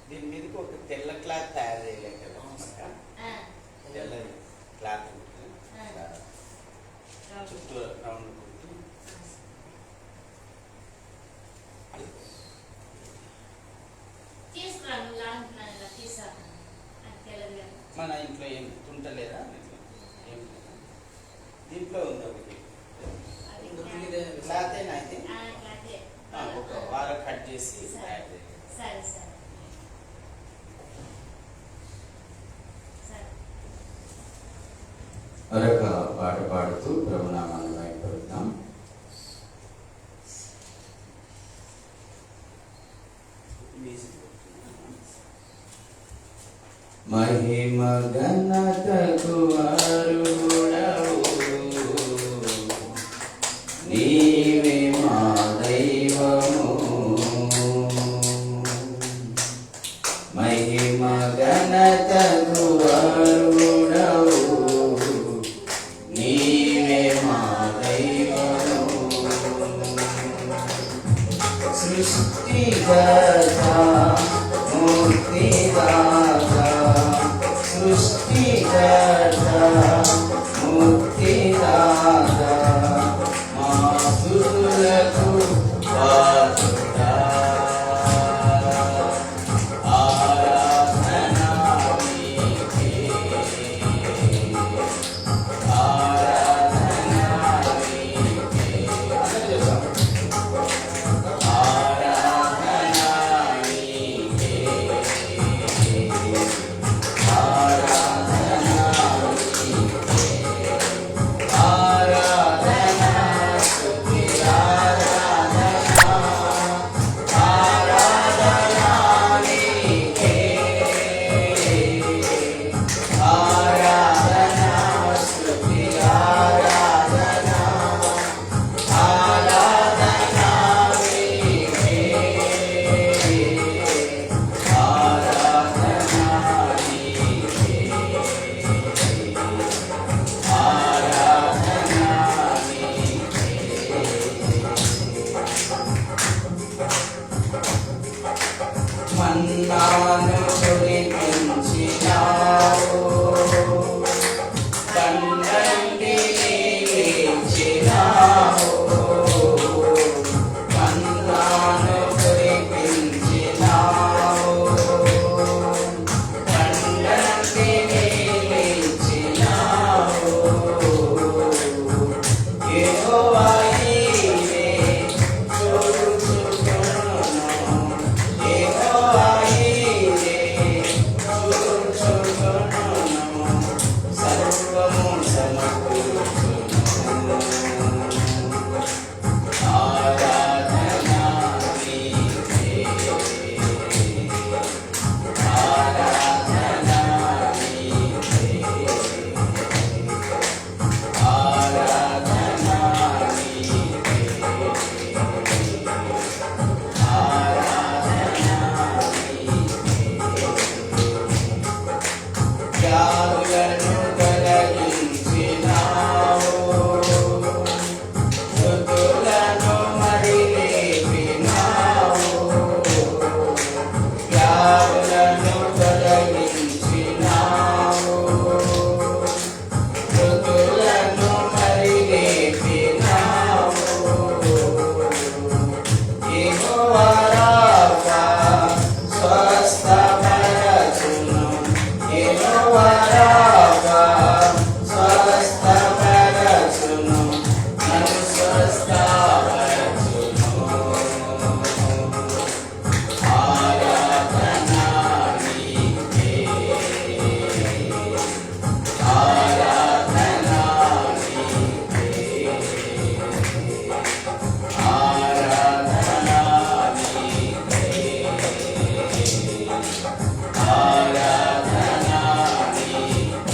దీని మీదకి ఒక తెల్ల క్లాత్ తయారు చేయలేక తెల్ల క్లాత్ చుట్టూ రౌండ్ కుట్టి మన ఇంట్లో ఏం తుంటలేదా ఏం దీంట్లో ఉంది ఒకటి క్లాత్ అయినా అయితే ఒక వారం కట్ చేసి తయారు చేయాలి. మరొక పాట పాడుతూ ప్రభునామాన్ని బయటపడతాం. మహిమ ఘనతకు అర్హుడవు నీవే మా దైవము. మహిమ ఘనతకు అర్హుడవు నీవే మా దైవము. సృష్టికర్త మూర్తిదాత సృష్టికర్త ముక్తిదాత మా స్తుతులకు పాత్రుడా. ఆరాధన నీకే, ఆరాధన నీకే. అందరూ చేద్దాం. ఆరాధన నీకే, ఆరాధన నీకే, ఆరాధన స్తుతి ఆరాధన, ఆరాధన నీకే, ఆరాధన స్తుతి ఆరాధన, ఆరాధన నీకే, ఆరాధన నీకే, ఆరాధన నీకే. మన్నాను కురిపించినావు, కన్నంటి నీకిచ్చినావు. మన్నాను కురిపించినావు, కన్నంటి నీకిచ్చినావు. యెహోవా నీవే చూచుకొనును, యెహోవా నీవే చూచుకొనును, సర్వము సమకూర్చును. ఆరాధన నీకే, ఆరాధన నీకే, ఆరాధన నీకే, ఆరాధన నీకే. వ్యాధులను తొలగించినావు, మృతులను మరి లేపినావు. వ్యాధులను తొలగించినావు, మృతులను మరి లేపినావు. యెహోవా రాఫా స్వస్థపరచును, యెహోవా రాఫా స్వస్థపరచును, నన్ను స్వస్థపరచును. ఆరాధన నీకే, ఆరాధన నీకే, ఆరాధన నీకే, ఆరాధన నీకే,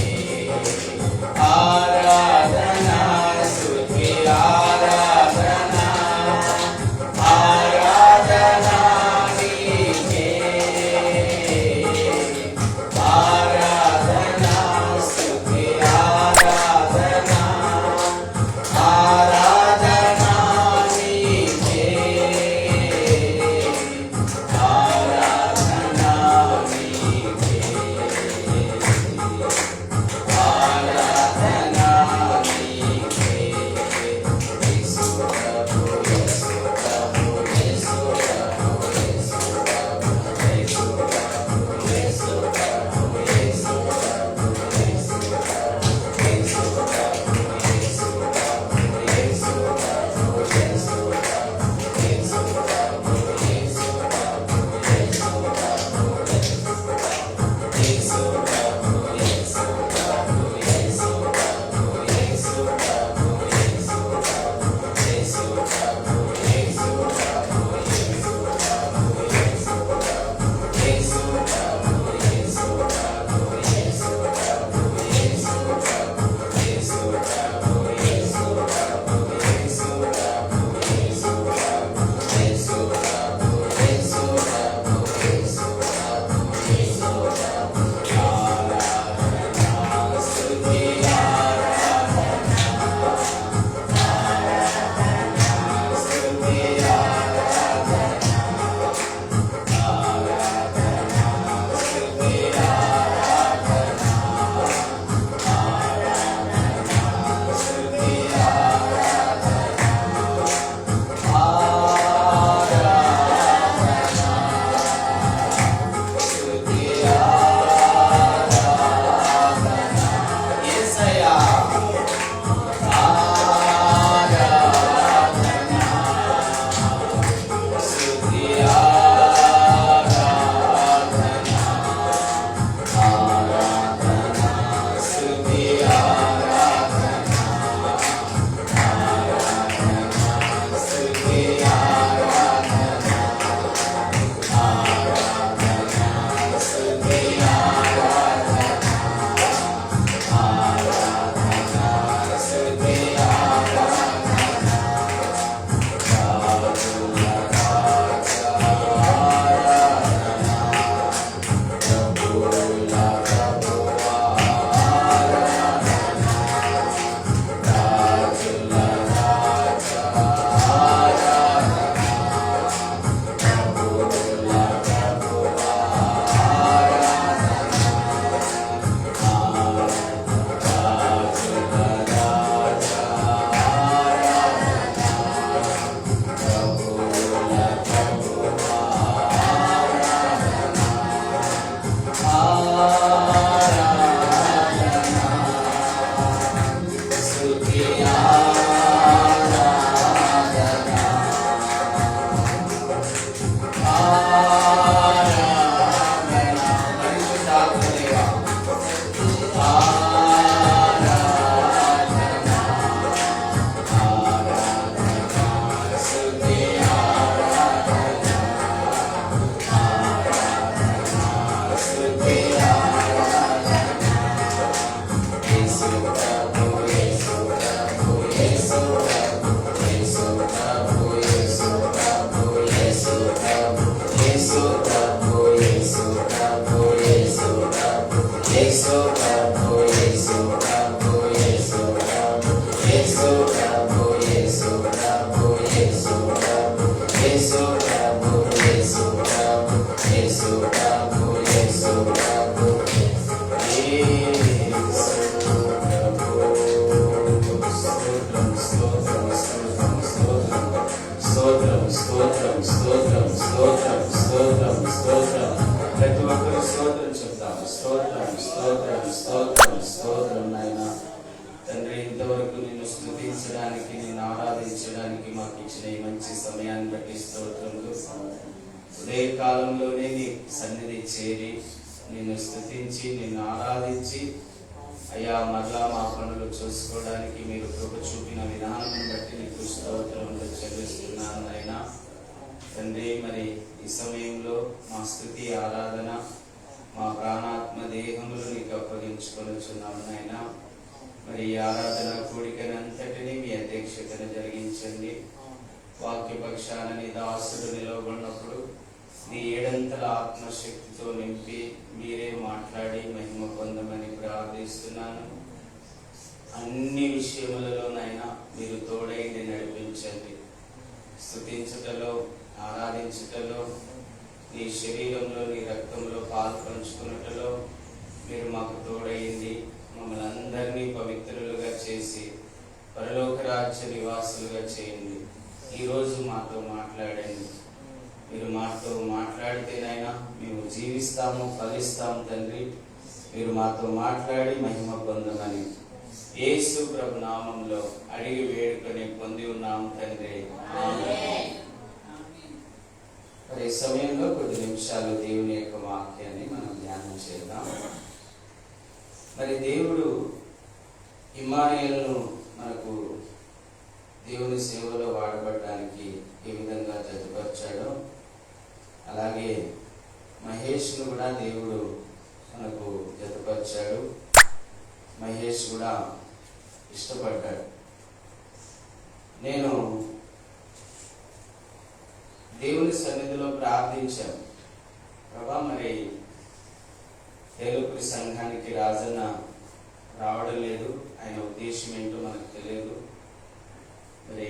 యేసు ప్రభు యేసు ప్రభు యేసు ప్రభు యేసు ప్రభు యేసు ప్రభు యేసు ప్రభు యేసు ప్రభు యేసు ప్రభు యేసు ప్రభు యేసు ప్రభు స్తోత్రం స్తోత్రం స్తోత్రం స్తోత్రం స్తోత్రం స్తోత్రం ప్రతి ఒక్కరు స్తోత్రం చెప్తాం. స్తోత్రం స్తోత్రం స్తోత్రం స్తోత్రం నాయన తండ్రి, ఇంతవరకు నిన్ను స్తుతించడానికి నిన్ను ఆరాధించడానికి మాకు ఇచ్చిన ఈ మంచి సమయాన్ని బట్టి స్తోత్రములు. ఉదయ కాలంలోనే నీ సన్నిధి చేరి నిన్ను స్తుతించి నిన్ను ఆరాధించి అయ్యా మరలా మా పనులు చూసుకోవడానికి మీరు కృప చూపిన విధానం బట్టి నీకు స్తోత్రములు చెల్లిస్తున్నాను నాయన తండ్రి. మరి ఈ సమయంలో మా స్తుతి ఆరాధన మా ప్రాణాత్మ దేహములు నీకు అప్పగించుకొనుచున్నాము నాయన. మరి ఈ ఆరాధన కూడికనంతటినీ మీ అధ్యక్షతను జరిగించండి. వాక్య పక్షాన నీ దాసుడు నిలవబడినప్పుడు నీ ఏడంతల ఆత్మశక్తితో నింపి మీరే మాట్లాడి మహిమ పొందమని ప్రార్థిస్తున్నాను. అన్ని విషయములలోనైనా మీరు తోడైంది నడిపించండి. స్తుతించుటలో ఆరాధించుటలో నీ శరీరంలో నీ రక్తంలో పాలు పంచుకున్నటలో మీరు మాకు తోడైంది. మమ్మల్ని అందరినీ పవిత్రులుగా చేసి పరలోక రాజ్య నివాసులుగా చేయండి. ఈరోజు మాతో మాట్లాడండి. మీరు మాతో మాట్లాడితేనైనా మేము జీవిస్తాము, ఫలిస్తాము తండ్రి. మీరు మాతో మాట్లాడి మహిమ పొందమని యేసు ప్రభు నామంలో అడిగి వేడుకొని పొంది ఉన్నాము తండ్రి. మరి ఈ సమయంలో కొద్ది నిమిషాలు దేవుని యొక్క వాక్యాన్ని మనం ధ్యానం చేద్దాం. మరి దేవుడు ఇమ్మానుయేలును మనకు దేవుని సేవలో వాడబడడానికి ఏ విధంగా జతపరిచాడో అలాగే మహేష్ను కూడా దేవుడు మనకు జతపరిచాడు. మహేష్ కూడా ఇష్టపడ్డాడు. నేను దేవుని సన్నిధిలో ప్రార్థించాను, ప్రభా మరి తేలుపురి సంఘానికి రాజన్న రావడం లేదు, ఆయన ఉద్దేశం ఏంటో మనకు తెలియదు. మరి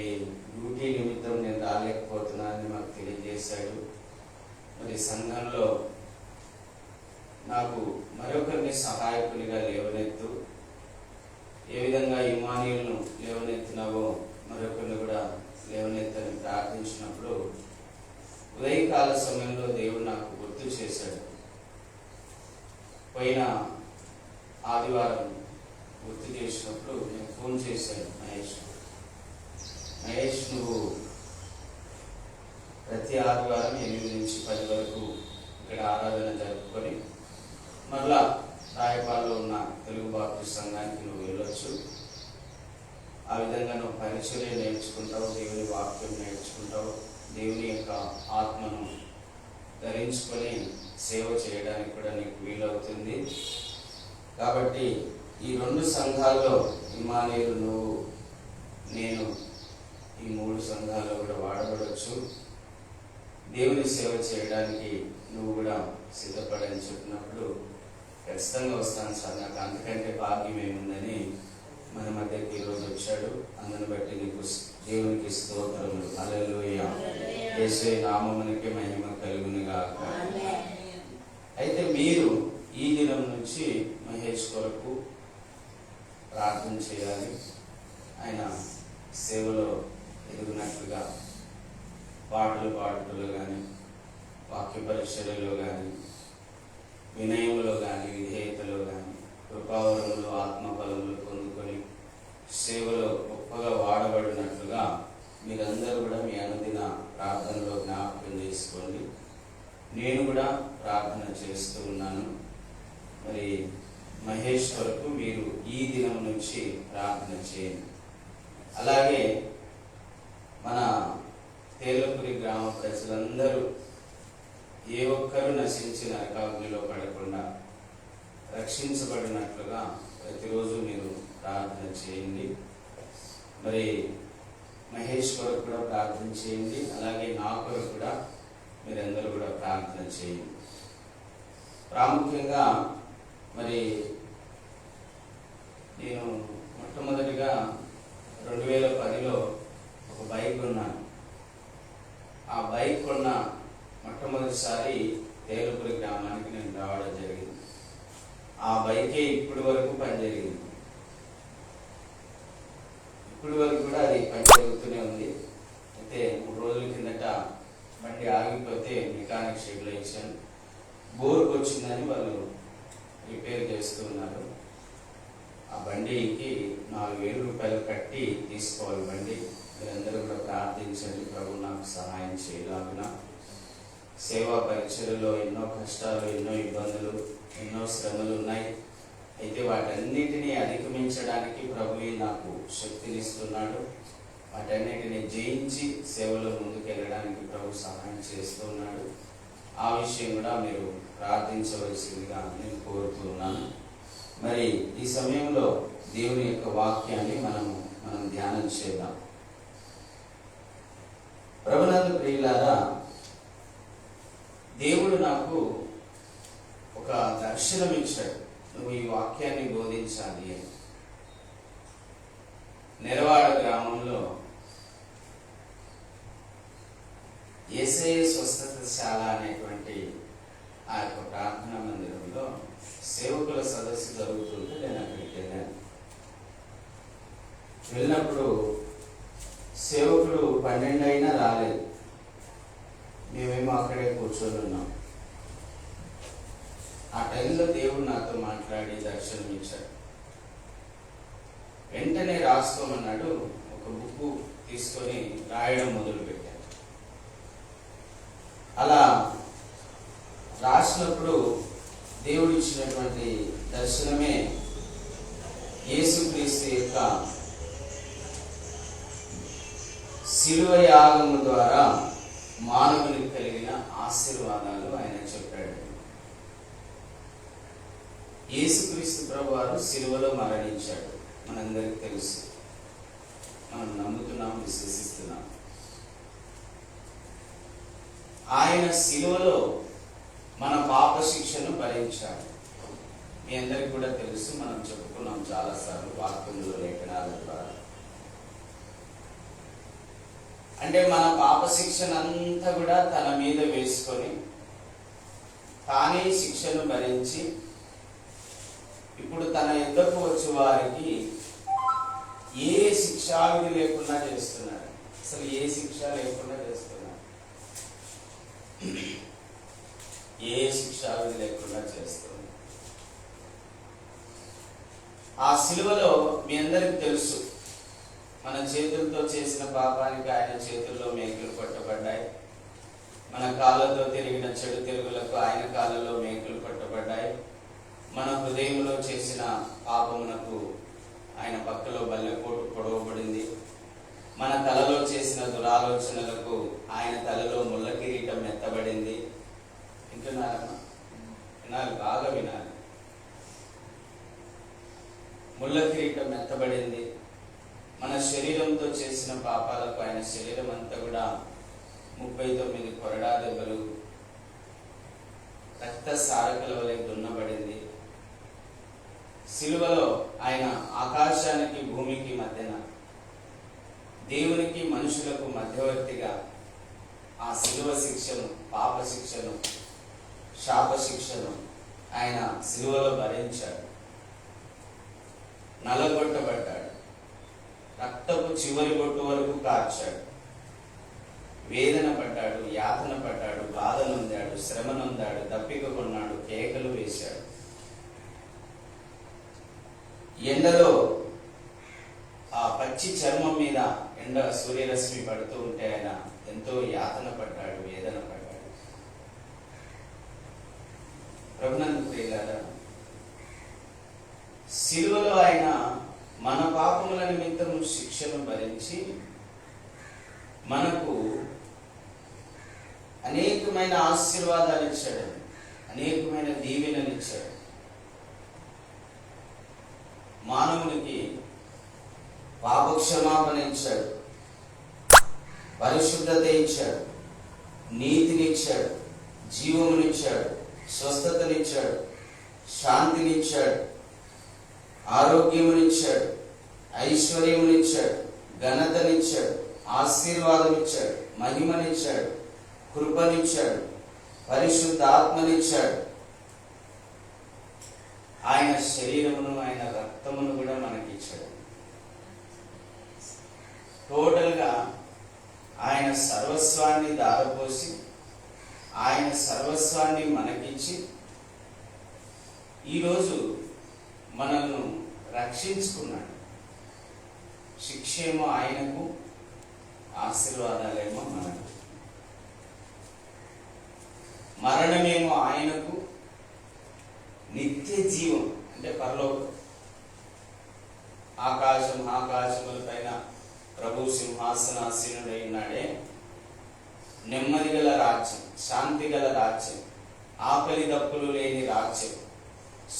డ్యూటీ నిమిత్తం నేను రాలేకపోతున్నానని మాకు తెలియజేశాడు. మరి సంఘంలో నాకు మరొకరిని సహాయకునిగా లేవనెత్తు, ఏ విధంగా ఇమ్మానుయేలును లేవనెత్తినావో మరొకరిని కూడా లేవనెత్తని ప్రార్థించినప్పుడు ఉదయకాల సమయంలో దేవుడు నాకు గుర్తు చేశాడు. పోయిన ఆదివారం గుర్తు చేసినప్పుడు నేను ఫోన్ చేశాను మహేష్ నువ్వు ప్రతి ఆదివారం 8 నుంచి 10 వరకు ఇక్కడ ఆరాధన జరుపుకొని మరలా రాయపాల్లో ఉన్న తెలుగు బాప్టిస్ట్ సంఘానికి నువ్వు వెళ్ళొచ్చు. ఆ విధంగా నువ్వు పరిచర్య నేర్చుకుంటావు, దేవుని వాక్యం నేర్చుకుంటావు, దేవుని యొక్క ఆత్మను ధరించుకొని సేవ చేయడానికి కూడా నీకు వీలవుతుంది. కాబట్టి ఈ 2 సంఘాల్లో ఇమ్మానుయేలు నువ్వు నేను ఈ 3 సంఘాల్లో కూడా వాడబడవచ్చు. దేవుని సేవ చేయడానికి నువ్వు కూడా సిద్ధపడని చెప్పినప్పుడు ఖచ్చితంగా వస్తాను సార్, నాకు అంతకంటే భాగ్యం ఏముందని మన మధ్యకి ఈరోజు వచ్చాడు. అందుని బట్టి నీకు దేవునికి స్తోత్రములు. హల్లెలూయా. యేసు నామమునకే మహిమ కలుగును గాక. అయితే మీరు ఈ దినం నుంచి మహేష్ కొరకు ప్రార్థన చేయాలి. ఆయన సేవలో ఎదుగునట్లుగా పాటలు పాడుటలో కానీ, వాక్య పరిచర్యలో కానీ, వినయములో కానీ, విధేయతలో కానీ, కృపావరములు ఆత్మబలములు పొందుకొని సేవలో గొప్పగా వాడబడినట్లుగా మీరందరూ కూడా మీ అనుదిన ప్రార్థనలో జ్ఞాపకం చేసుకోండి. నేను కూడా ప్రార్థన చేస్తూ ఉన్నాను. మరి మహేష్ వరకు మీరు ఈ దినం నుంచి ప్రార్థన చేయండి. అలాగే మన తేలపురి గ్రామ ప్రజలందరూ ఏ ఒక్కరూ నశించి నరకాగ్నిలో పడకుండా రక్షించబడినట్లుగా ప్రతిరోజు మీరు ప్రార్థన చేయండి. మరి మహేష్ కొరకు కూడా ప్రార్థన చేయండి. అలాగే నా కొరకు కూడా మీరందరూ కూడా ప్రార్థన చేయండి. ప్రాముఖ్యంగా మరి నేను మొట్టమొదటిగా 2010లో ఒక బైక్ కొన్నాను. ఆ బైక్ కొన్న మొట్టమొదటిసారి తేలుపురి గ్రామానికి నేను రావడం జరిగింది. ఆ బైకే ఇప్పటి వరకు పని జరిగింది. ఇప్పటి వరకు కూడా అది పని జరుగుతూనే ఉంది. అయితే 3 రోజుల కిందట బండి ఆగిపోతే మెకానిక్ షెడ్లో ఇచ్చాను. బోర్కు వచ్చిందని వాళ్ళు రిపేర్ చేస్తూ ఉన్నారు. ఆ బండికి 4,000 రూపాయలు కట్టి తీసుకోవాలి బండి. మీరందరూ కూడా ప్రార్థించండి, ప్రభు నాకు సహాయం చేయలాగున. సేవా పరిచర్యలో ఎన్నో కష్టాలు, ఎన్నో ఇబ్బందులు, ఎన్నో శ్రమలు ఉన్నాయి. అయితే వాటన్నిటినీ అధిగమించడానికి ప్రభువే నాకు శక్తినిస్తున్నాడు. వాటన్నిటిని జయించి సేవలో ముందుకెళ్ళడానికి ప్రభు సహాయం చేస్తూ ఉన్నాడు. ఆ విషయం కూడా మీరు ప్రార్థించవలసిందిగా నేను కోరుతున్నాను. మరి ఈ సమయంలో దేవుని యొక్క వాక్యాన్ని మనం ధ్యానం చేద్దాం. ప్రభునందు ప్రియులారా, దేవుడు నాకు ఒక దర్శనం ఇచ్చాడు. నువ్వు ఈ వాక్యాన్ని బోధించాలి అని. నెరవాడ గ్రామంలో యేసయ్య స్వస్థతశాల అనేటువంటి ఆ యొక్క ప్రార్థనా మందిరంలో సేవకుల సదస్సు జరుగుతుంటే నేను అక్కడికి వెళ్ళాను. వెళ్ళినప్పుడు సేవకుడు 12 అయినా రాలేదు. మేమేమో అక్కడే కూర్చొని ఉన్నాం. ఆ టైంలో దేవుడు నాతో మాట్లాడి దర్శనం ఇచ్చాడు. వెంటనే రాసుకోమన్నాడు. ఒక బుక్ తీసుకొని రాయడం మొదలుపెట్టాను. అలా రాసినప్పుడు దేవుడు ఇచ్చినటువంటి దర్శనమే యేసుక్రీస్తు యొక్క శిలువ యాగము ద్వారా మానవునికి కలిగిన ఆశీర్వాదాలు ఆయన చెప్పాడు. యేసుక్రీస్తు ప్రభువారు శిలువలో మరణించాడు. మనందరికీ తెలుసు, మనం నమ్ముతున్నాం, విశ్వసిస్తున్నాం. ఆయన శిలువలో మన పాప శిక్షను భరించాడు. మీ అందరికీ కూడా తెలుసు, మనం చెప్పుకున్నాం చాలాసార్లు వాక్యంలో, లేఖనాల ద్వారా. అంటే మన పాప శిక్షనంతా కూడా తన మీద వేసుకొని తానే శిక్షను భరించి ఇప్పుడు తన యుద్ధకు వచ్చే వారికి ఏ శిక్షావిధి లేకుండా చేస్తున్నాడు. అసలు ఏ శిక్ష లేకుండా చేస్తున్నాడు. ఏ శిక్షావిధి లేకుండా చేస్తుంది. ఆ శిలువలో మీ అందరికి తెలుసు, మన చేతులతో చేసిన పాపానికి ఆయన చేతుల్లో మేకులు కొట్టబడ్డాయి. మన కాళ్ళతో తిరిగిన చెడు తిరుగులకు ఆయన కాళ్ళలో మేకులు కొట్టబడ్డాయి. మన హృదయంలో చేసిన పాపమునకు ఆయన పక్కలో బల్లెపోటు పొడవబడింది. మన తలలో చేసిన దురాలోచనలకు ఆయన తలలో ముళ్ళ కిరీటం ఎత్తబడింది. వింటున్నారమ్మా? వినాలి, బాగా వినాలి. ముళ్ళ కిరీటం ఎత్తబడింది. మన శరీరంతో చేసిన పాపాలకు ఆయన శరీరం అంతా కూడా 39 కొరడా దెబ్బలు, రక్త సారకల వలె దున్నబడింది. సిలువలో ఆయన ఆకాశానికి భూమికి మధ్యన, దేవునికి మనుషులకు మధ్యవర్తిగా ఆ సిలువ శిక్షను, పాప శిక్షను, శాప శిక్షను ఆయన సిలువలో భరించాడు. నలగొట్టబడ్డాడు. రక్తపు చివరి బొట్టు వరకు కార్చాడు. వేదన పడ్డాడు, యాతన పడ్డాడు, బాధ నొందాడు, శ్రమ నొందాడు, దప్పిక కొన్నాడు, కేకలు వేశాడు. ఎండలో ఆ పచ్చి చర్మం మీద ఎండ సూర్యరశ్మి పడుతూ ఉంటే ఆయన ఎంతో యాతన పడ్డాడు, వేదన పడ్డాడు. ప్రభునందు ప్రియులారా, సిలువలో ఆయన మన పాపముల నిమిత్తము శిక్షను భరించి మనకు అనేకమైన ఆశీర్వాదాలు ఇచ్చాడు, అనేకమైన దీవెనలు ఇచ్చాడు. మానవునికి పాపక్షమాపణ ఇచ్చాడు, పరిశుద్ధత ఇచ్చాడు, నీతినిచ్చాడు, జీవమునిచ్చాడు, స్వస్థతనిచ్చాడు, శాంతినిచ్చాడు, ఆరోగ్యమునిచ్చాడు, ఐశ్వర్యమునిచ్చాడు, ఘనతనిచ్చాడు, ఆశీర్వాదం ఇచ్చాడు, మహిమనిచ్చాడు, కృపనిచ్చాడు, పరిశుద్ధాత్మనిచ్చాడు. ఆయన శరీరమును, ఆయన రక్తమును కూడా మనకిచ్చాడు. టోటల్గా ఆయన సర్వస్వాన్ని దారపోసి, ఆయన సర్వస్వాన్ని మనకిచ్చి ఈరోజు మనల్ని రక్షించుకున్నాడు. శిక్షేమో ఆయనకు, ఆశీర్వాదాలేమో మనకు. మరణమేమో ఆయనకు, నిత్య జీవం అంటే పరలోకం. ఆకాశముల పైన ప్రభు సింహాసనాసీనుడై ఉన్నాడే, నెమ్మది గల రాజ్యం, శాంతి గల రాజ్యం, ఆకలి దప్పులు లేని రాజ్యం,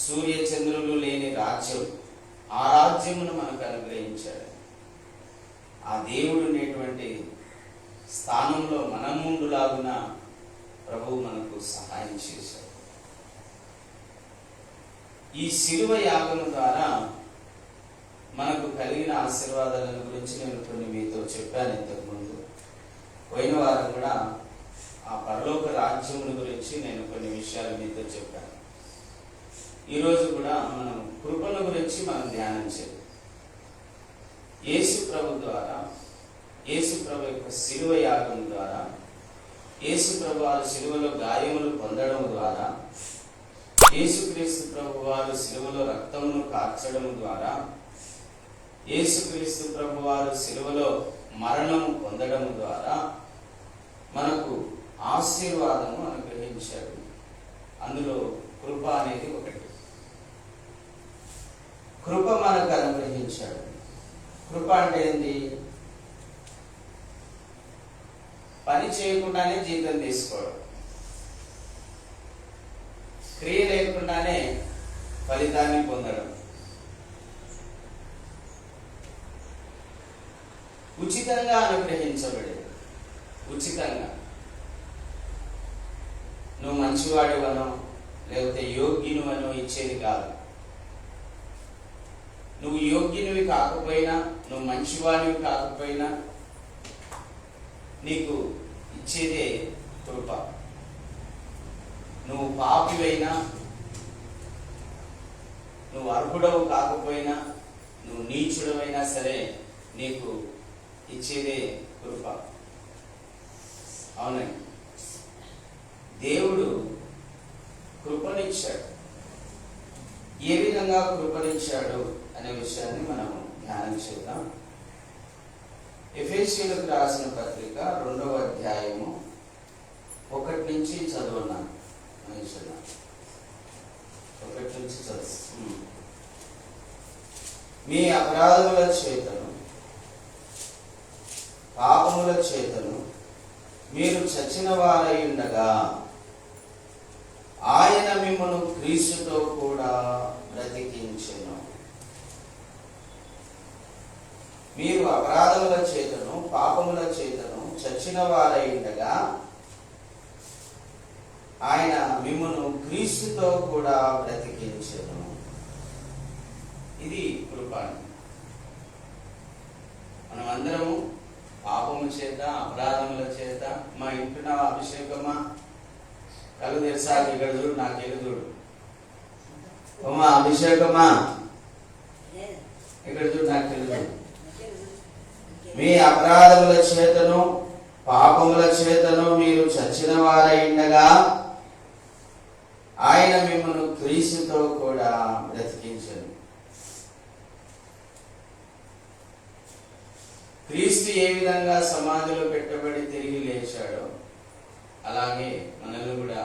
సూర్య చంద్రులు లేని రాజ్యం, ఆ రాజ్యమును మనకు అనుగ్రహించాడు. ఆ దేవుడు ఉండేటువంటి స్థానంలో మనం ముందులాగున ప్రభువు మనకు సహాయం చేశాడు. ఈ శిలువ యాగం ద్వారా మనకు కలిగిన ఆశీర్వాదాలను గురించి నేను కొన్ని మీతో చెప్పాను ఇంతకుముందు. పోయిన వారం కూడా ఆ పరలోక రాజ్యముల గురించి నేను కొన్ని విషయాలు మీతో చెప్పాను. ఈరోజు కూడా మనం కృపల గురించి మనం ధ్యానం చేయాలి. యేసు ప్రభు ద్వారా, యేసు ప్రభు యొక్క శిలువ యాగం ద్వారా, యేసు ప్రభు వారు శిలువలో గాయములు పొందడం ద్వారా, యేసుక్రీస్తు ప్రభు వారు శిలువలో రక్తమును కార్చడం ద్వారా, యేసుక్రీస్తు ప్రభు వారు శిలువలో మరణము పొందడం ద్వారా మనకు ఆశీర్వాదము అనుగ్రహించాడు. అందులో కృప అనేది ఒకటి. కృప మనకు అనుగ్రహించాడు. కృప అంటే ఏంటి? పని చేయకుండానే జీతం తీసుకోవడం, క్రియ లేకుండానే ఫలితాన్ని పొందడం, ఉచితంగా అనుగ్రహించబడేది. ఉచితంగా నువ్వు మంచివాడివనో లేకపోతే యోగ్యునివనో ఇచ్చేది కాదు. నువ్వు యోగ్యునివి కాకపోయినా, నువ్వు మంచివాడివి కాకపోయినా నీకు ఇచ్చేదే కృప. నువ్వు పాపివైనా, నువ్వు అర్హుడవు కాకపోయినా, నువ్వు నీచుడవైనా సరే నీకు ఇచ్చేదే కృప. అవునండి, దేవుడు కృపనిచ్చాడు. ఏ విధంగా కృపనిచ్చాడు అనే విషయాన్ని మనం ధ్యానం చేద్దాం. ఎఫెసీయులకు రాసిన పత్రిక 2వ అధ్యాయము 1 నుంచి చదువున్నాను. 1 నుంచి చదువు. మీ అపరాధముల చేతను, పాపముల చేతను మీరు చచ్చిన వారై ఉండగా ఆయన మిమ్మల్ని క్రీస్తుతో కూడా బ్రతికించెను. మీరు అపరాధముల చేతను, పాపముల చేతను చచ్చిన వారై ఉండగా ఆయన మిమ్మల్ని క్రీస్తుతో కూడా బ్రతికించెను. ఇది కృప. మనం అందరము పాపము చేత, అపరాధముల చేత, మా ఇంటున్న అభిషేకమా కళ్ళు తెరిసా, ఇక్కడ చూడు, నాకేళ్ళు చూడు, అమ్మా అభిషేకమా ఇక్కడ చూడు, నాకేళ్ళు చూడు. మీ అపరాధముల చేతను, పాపముల చేతను మీరు చచ్చిన వారై ఉండగా ఆయన మిమ్మల్ని క్రీస్తుతో కూడా బ్రతికించెను. క్రీస్తు ఏ విధంగా సమాధిలో పెట్టబడి తిరిగి లేచాడో అలాగే మనల్ని కూడా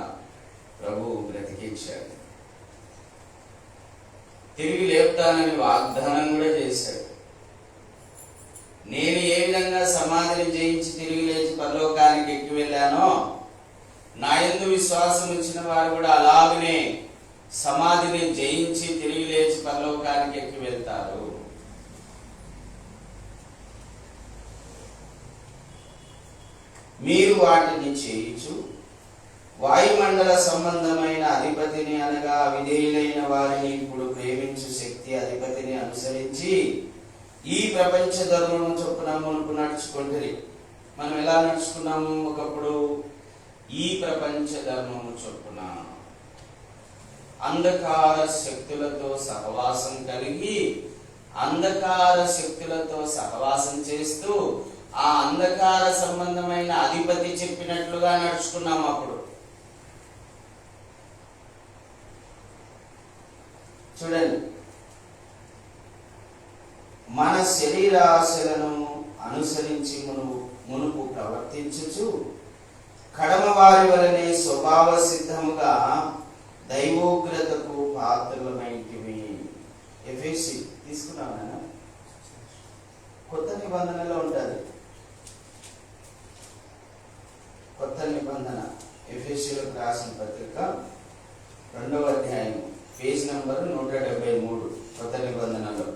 ప్రభువు బ్రతికించాడు. తిరిగి లేపుతానని వాగ్దానం కూడా చేశాడు. నేను ఏ విధంగా సమాధిని జయించి తిరిగి లేచి పరలోకానికి ఎక్కి వెళ్ళానో, నా యందు విశ్వాసం ఉంచిన వారు కూడా అలాగనే సమాధిని జయించి తిరిగి లేచి పరలోకానికి ఎక్కి వెళ్తారు. మీరు వాటిని చేయించు వాయుమండల సంబంధమైన అధిపతిని అనగా విధేయులైన వారిని ఇప్పుడు ప్రేమించు శక్తి అధిపతిని అనుసరించి ఈ ప్రపంచ ధర్మము చొప్పున మునుపు నడుచుకుంటుంది. మనం ఎలా నడుచుకున్నాము? ఒకప్పుడు ఈ ప్రపంచ ధర్మము చొప్పున అంధకార శక్తులతో సహవాసం కలిగి అంధకార శక్తులతో సహవాసం చేస్తూ ఆ అంధకార సంబంధమైన అధిపతి చెప్పినట్లుగా నడుచుకున్నాము. అప్పుడు చూడండి, మన శరీరాశలను అనుసరించి మునుపు ప్రవర్తించుచు కడమ వారి వలనే స్వభావ సిద్ధముగా దైవోగ్రతకు పాత్రలమైంటివి. ఎఫెసీ తీసుకున్నామా? కొత్త నిబంధనలో ఉంటుంది. కొత్త నిబంధన ఎఫెసీలకు రాసిన పత్రిక 2వ అధ్యాయం పేజ్ నంబర్ 173 కొత్త నిబంధనలో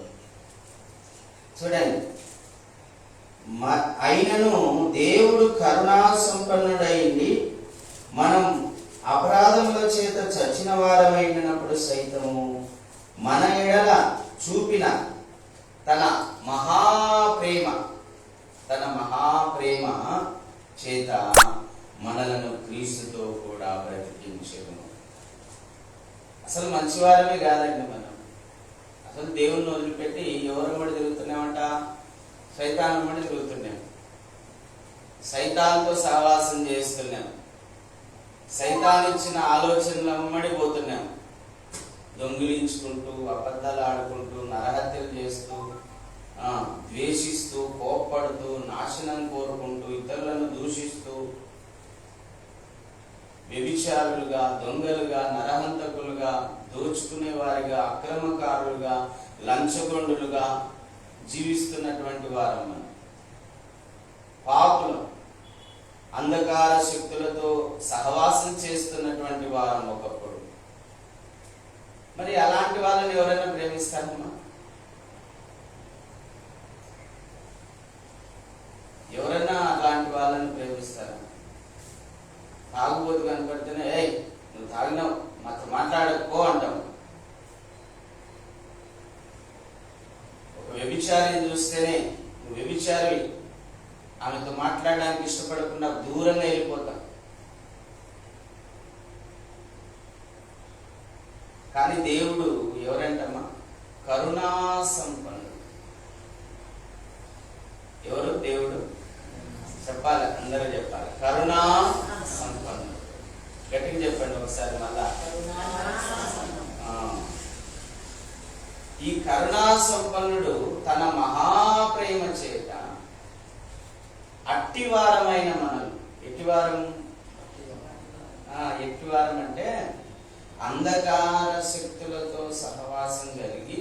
చూడండి. అయినను దేవుడు కరుణా సంపన్నుడైంది మనం అపరాధముల చేత చచ్చిన వారమైనప్పుడు సైతము మన ఎడల చూపిన తన మహాప్రేమ చేత మనలను క్రీస్తుతో కూడా బ్రతికించెను. అసలు మంచివారమే కాదండి మనం. అసలు దేవుణ్ణి వదిలిపెట్టి ఎవరమ్మడి తిరుగుతున్నామంట? సైతానమ్మడి తిరుగుతున్నాం. సైతాన్తో సహవాసం చేస్తున్నాం. సైతాన్ ఇచ్చిన ఆలోచనలు అమ్మడి పోతున్నాం. దొంగిలించుకుంటూ, అబద్ధాలు ఆడుకుంటూ, నరహత్యలు చేస్తూ, ద్వేషిస్తూ, కోప్పడుతూ, నాశనం కోరుకుంటూ, ఇతరులను దూషిస్తూ, వ్యభిచారులుగా, దొంగలుగా, నరహంతకులుగా, దోచుకునే వారిగా, అక్రమకారులుగా, లంచగొండులుగా జీవిస్తున్నటువంటి వారు మనం. పాపులం, అంధకార శక్తులతో సహవాసం చేస్తున్నటువంటి వారం ఒకప్పుడు. మరి అలాంటి వాళ్ళని ఎవరైనా ప్రేమిస్తారమ్మా? ఎవరైనా అలాంటి వాళ్ళని ప్రేమిస్తారా? తాగుబోతు కనపడితేనే ఏయ్ నువ్వు తాగినావు మాతో మాట్లాడకో అంటాం. ఒక వ్యభిచారిని చూస్తేనే నువ్వు వ్యభిచారి, ఆమెతో మాట్లాడడానికి ఇష్టపడకుండా దూరంగా వెళ్ళిపోతాం. కానీ దేవుడు ఎవరంటమ్మా? కరుణా సంపన్నుడు. ఎవరు దేవుడు? చెప్పాలి, అందరూ చెప్పాలి. కరుణా సంపన్నుడు. గట్టిగా చెప్పండి ఒకసారి మళ్ళా. ఈ కరుణా సంపన్నుడు తన మహాప్రేమ చేత అట్టివారమైన మనల్ని, ఎట్టివారం అంటే అంధకార శక్తులతో సహవాసం కలిగి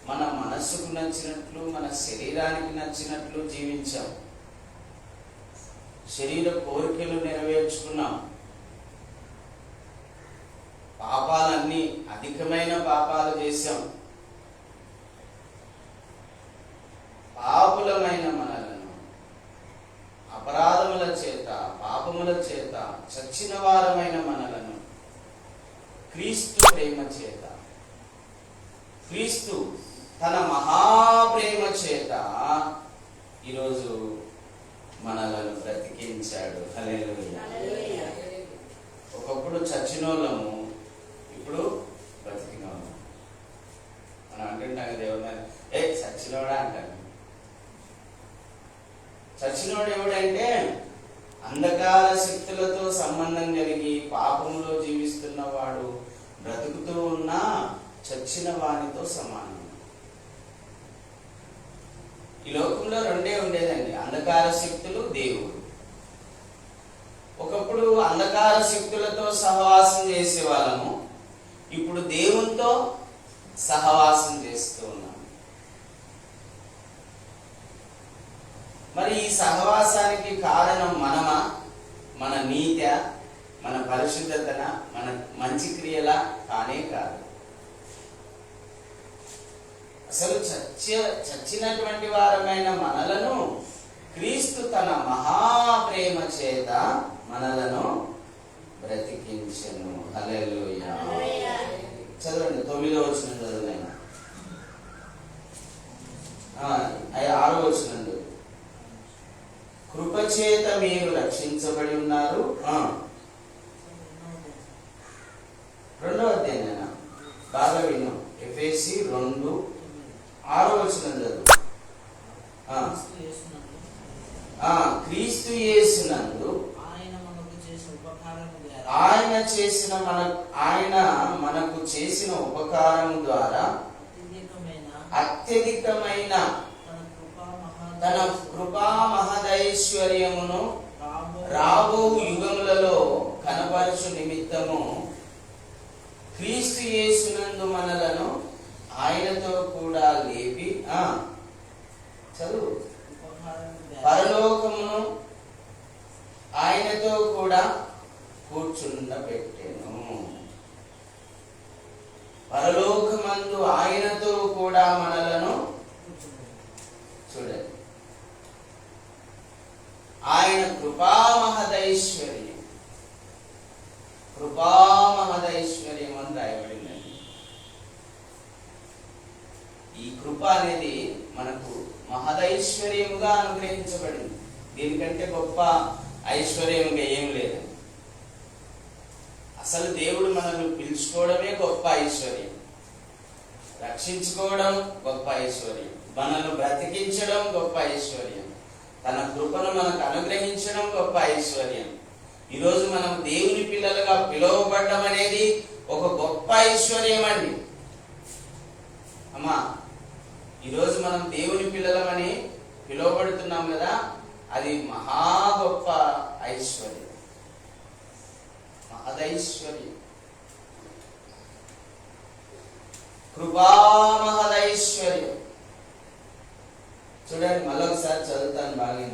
మన మనస్సుకు నచ్చినట్లు, మన శరీరానికి నచ్చినట్లు జీవించాం. శరీర కోరికలు నెరవేర్చుకున్నాం. పాపాలన్నీ, అధికమైన పాపాలు చేశాం. పాపులమైన మనలను అపరాధముల చేత, పాపముల చేత చచ్చిన వారమైన మనలను క్రీస్తు ప్రేమ చేత, క్రీస్తు తన మహాప్రేమ చేత ఈరోజు మనలను బ్రతికించాడు. హల్లెలూయా. ఒకప్పుడు చచ్చినోళ్ళము, ఇప్పుడు బ్రతికినోళ్ళము. మనం అంటుంటాం దేవుడు చచ్చినోడా అంటాను. చచ్చినోడు ఎవడంటే అంధకార శక్తులతో సంబంధం కలిగి పాపంలో జీవిస్తున్నవాడు బ్రతుకుతూ ఉన్న చచ్చిన వానితో సమానం. ఈ లోకంలో రెండే ఉండేదండి, అంధకార శక్తులు, దేవుడు. ఒకప్పుడు అంధకార శక్తులతో సహవాసం చేసే వాళ్ళము, ఇప్పుడు దేవునితో సహవాసం చేస్తూ ఉన్నాం. మరి ఈ సహవాసానికి కారణం మనమా? మన నీత, మన పరిశుద్ధతన, మన మంచి క్రియల? కానే కాదు. అసలు చచ్చినటువంటి వారమైన మనలను క్రీస్తు తన మహాప్రేమ చేత మనలను బ్రతికించెను. హల్లెలూయా. చదవండి 9వ వచనం చదవండి. 6వ వచనం. కృపచేత మీరు రక్షించబడి ఉన్నారు. 2వ అధ్యాయం బాగా విన్నాం. ఎఫెసీ 2:6వ వచనం చదువు. క్రీస్తు యేసునందు ఆయన మనకు చేసిన ఉపకారం ద్వారా అత్యధికమైన తన కృపా మహదైశ్వర్యమును రాబో యుగములలో కనపరచు నిమిత్తము క్రీస్తు యేసునందు మనలను ఆయనతో కూడా లేపి చదువు పరలోకమును ఆయనతో కూడా కూర్చుండబెట్టెను. పరలోకమందు ఆయనతో కూడా మనలను చూడండి. ఆయన కృపామహదైశ్వర్యం అని రాయబడిందండి. ఈ కృప అనేది మనకు మహదైశ్వర్యముగా అనుగ్రహించబడింది. దీనికంటే గొప్ప ఐశ్వర్యముగా ఏం లేదు. అసలు దేవుడు మనల్ని పిలుచుకోవడమే గొప్ప ఐశ్వర్యం, రక్షించుకోవడం గొప్ప ఐశ్వర్యం, మనల్ని బ్రతికించడం గొప్ప ఐశ్వర్యం, తన కృపను మనకు అనుగ్రహించడం గొప్ప ఐశ్వర్యం. ఈరోజు మనం దేవుని పిల్లలుగా పిలువబడడం అనేది ఒక గొప్ప ఐశ్వర్యం అండి. అమ్మా, ఈరోజు మనం దేవుని పిల్లలమని పిలువబడుతున్నాం కదా, అది మహా గొప్ప ఐశ్వర్యం, మహదైశ్వర్యం, కృపామహదైశ్వర్యం. చూడండి, మళ్ళొకసారి చదువుతాను బాగా.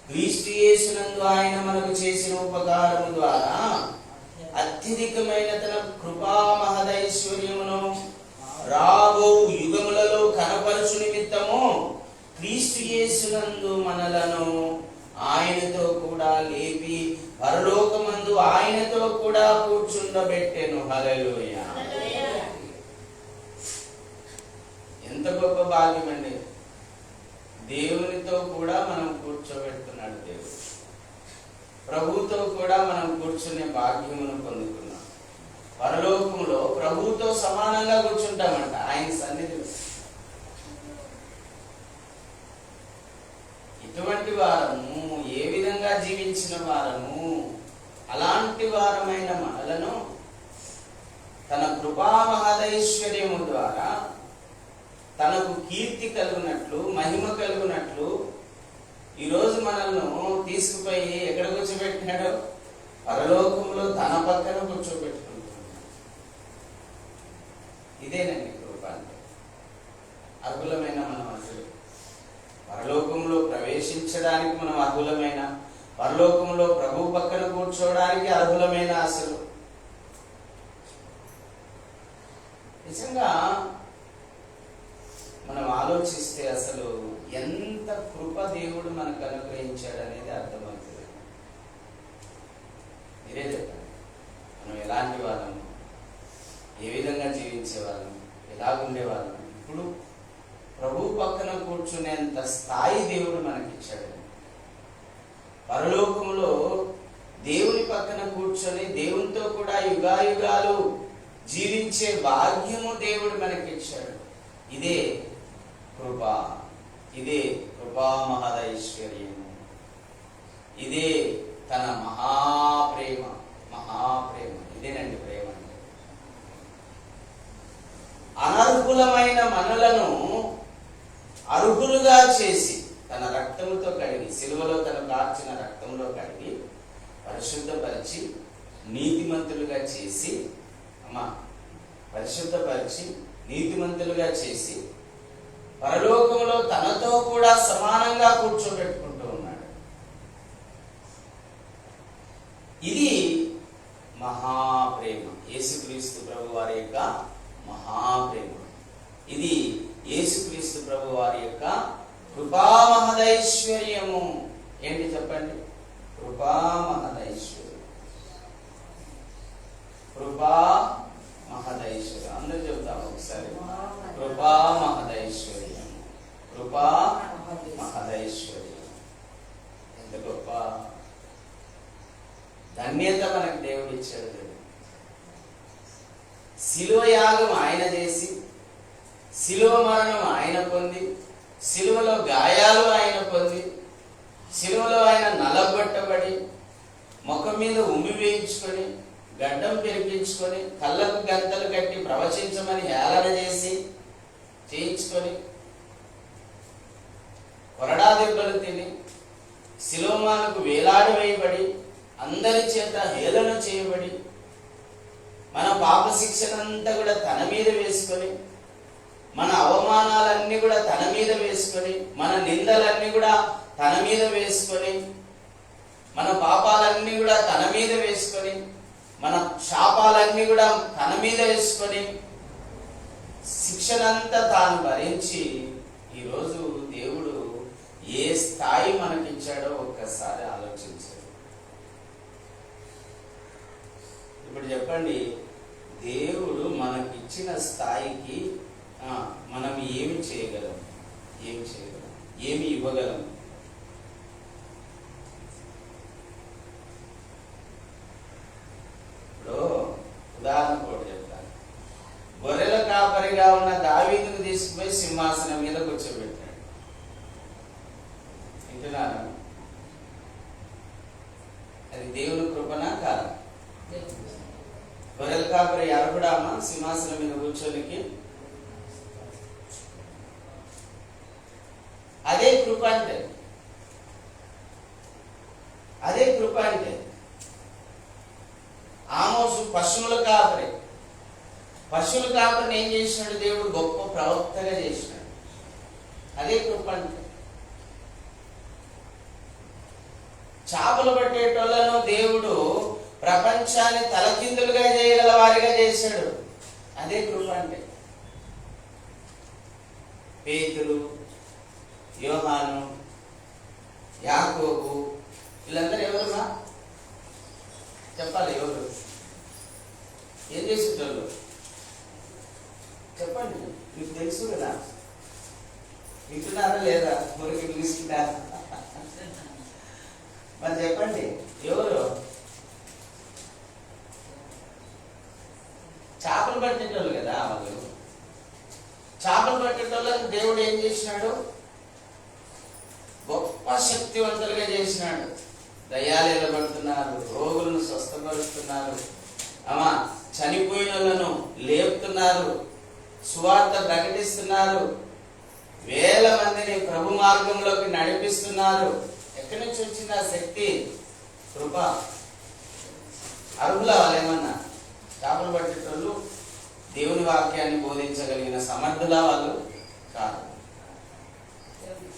క్రీస్తు యేసునందు ఆయన మనకు చేసిన ఉపకారము ద్వారా అత్యధికమైన తన కృపామహదైశ్వర్యమును రాబో యుగములలో కనపరచు నిమిత్తము క్రీస్తు యేసునందు మనలను ఆయనతో కూడా లేపి పరలోకమందు ఆయనతో కూడా కూర్చుండబెట్టెను. హల్లెలూయా. ఎంత గొప్ప భాగ్యం అండి. దేవునితో కూడా మనం కూర్చోబెడుతున్నాడు దేవుడు. ప్రభువుతో కూడా మనం కూర్చునే భాగ్యమును పొందుకున్నాం. పరలోకములో ప్రభువుతో సమానంగా కూర్చుంటామంట ఆయన సన్నిధిలో. ఇటువంటి వారము, ఏ విధంగా జీవించిన వారము, అలాంటి వారమైన మనలను తన కృపా మహదైశ్వర్యము ద్వారా తనకు కీర్తి కలుగునట్లు, మహిమ కలుగునట్లు ఈరోజు మనల్ని తీసుకుపోయి ఎక్కడ కూర్చోబెట్టినాడు? పరలోకంలో తన పక్కన కూర్చోబెట్టుకుంటున్నాడు. ఇదేనండి కృప అంటే. అర్హులమైన మనం అసలు పరలోకంలో ప్రవేశించడానికి మనం అర్హులమైన, పరలోకంలో ప్రభు పక్కన కూర్చోవడానికి అర్హులమైన. అసలు నిజంగా మనం ఆలోచిస్తే అసలు ఎంత కృప దేవుడు మనకు అనుగ్రహించాడు అనేది అర్థమవుతుంది. మీరే చెప్పండి, మనం ఎలాంటి వాళ్ళము, ఏ విధంగా జీవించే వాళ్ళము, ఎలాగుండే వాళ్ళము. ఇప్పుడు ప్రభు పక్కన కూర్చునేంత స్థాయి దేవుడు మనకిచ్చాడు. పరలోకములో దేవుని పక్కన కూర్చొని దేవునితో కూడా యుగాయుగాలు జీవించే భాగ్యము దేవుడు మనకిచ్చాడు. ఇదే కృప, ఇదే కృపా మహదైశ్వర్యము, ఇదే తన మహాప్రేమ. మహాప్రేమ ఇదేనండి ప్రేమ అంటే. అనర్హులమైన మనలను అర్హులుగా చేసి తన రక్తముతో కడిగి, సిలువలో తన కార్చిన రక్తంలో కడిగి పరిశుద్ధపరిచి నీతిమంతులుగా చేసి, పరిశుద్ధపరిచి నీతిమంతులుగా చేసి పరలోకంలో తనతో కూడా సమానంగా కూర్చోబెట్టుకుంటూ ఉన్నాడు. ఇది మహాప్రేమ, యేసుక్రీస్తు ప్రభు వారి యొక్క మహాప్రేమ. ఇది యేసుక్రీస్తు ప్రభు వారి యొక్క కృపామహదైశ్వర్యము. ఏంటి చెప్పండి? కృపామహదైశ్వర్యం. కృపా మహదైశ్వర్యం. అందరూ చెబుతాం ఒకసారి, కృపా మహదైశ్వర్యం, కృపా మహదైశ్వర్యం. ఎంత గొప్ప ధన్యత మనకు దేవుడు ఇచ్చాడు. శిలువ యాగం ఆయన చేసి, శిలువ మరణం ఆయన పొంది, శిలువలో గాయాలు ఆయన పొంది, శిలువలో ఆయన నలగొట్టబడి, ముఖం మీద ఉమ్మి వేయించుకొని, గడ్డం పెరిపించుకొని, కళ్ళకు గంతలు కట్టి ప్రవచించమని హేళన చేయించుకొని, కొరడా దెబ్బలు తిని, శిలోమాలకు వేలాడి వేయబడి, అందరి చేత హేళన చేయబడి, మన పాప శిక్షనంతా కూడా తన మీద వేసుకొని, మన అవమానాలన్నీ కూడా తన మీద వేసుకొని, మన నిందలన్నీ కూడా తన మీద వేసుకొని, మన పాపాలన్నీ కూడా తన మీద వేసుకొని, మన శాపాలన్నీ కూడా తన మీద వేసుకొని, శిక్షనంతా తాను భరించి ఈరోజు దేవుడు ఏ స్థాయి మనకిచ్చాడో ఒక్కసారి ఆలోచించాడు. ఇప్పుడు చెప్పండి, దేవుడు మనకిచ్చిన స్థాయికి మనం ఏమి చేయగలం? ఏమి ఇవ్వగలం? ఇప్పుడు ఉదాహరణ కూడా చెప్తాను. గొర్రెల కాపరిగా ఉన్న దావీదును తీసుకుపోయి సింహాసనం మీద కూర్చోబెట్టాడు. వింటున్నారా? అది దేవుని కృపనా కాదా? గొర్రెల కాపరి అర్హుడామా సింహాసనం మీద కూర్చోనికి? అదే కృప అంటే. ఆమోసు పశువుల కాపరిని ఏం చేసినాడు? దేవుడు గొప్ప ప్రవక్తగా చేసినాడు. అదే కృప అంటే. చేపలు పట్టేటోళ్లను దేవుడు ప్రపంచాన్ని తలకిందులుగా చేయగల వారిగా చేశాడు. అదే కృప అంటే. పేతురు, యోహాను, యాకోబు, వీళ్ళందరూ ఎవరున్నా చెప్పాలి. ఎవరు ఏం చేసేటోళ్ళు చెప్పండి, మీకు తెలుసు కదా. వింటున్నారా లేదా? మురికి తీసుకుంటారా? మరి చెప్పండి, ఎవరు? చేపలు పట్టేటోళ్ళు కదా వాళ్ళు. చేపలు పట్టేటోళ్ళని దేవుడు ఏం చేసినాడు? గొప్ప శక్తివంతులుగా చేసినాడు. దయ్యాలు ఎలబడుతున్నారు, రోగులను స్వస్థపరుస్తున్నారు, చనిపోయిన వాళ్ళను లేపుతున్నారు, సువార్త ప్రకటిస్తున్నారు, వేల మందిని ప్రభు మార్గంలోకి నడిపిస్తున్నారు. ఎక్కడి నుంచి వచ్చింది ఆ శక్తి? కృప. అర్హుల వాళ్ళేమన్నా? చేపలు పట్టేటోళ్ళు దేవుని వాక్యాన్ని బోధించగలిగిన సమర్థుల వాళ్ళు కాదు.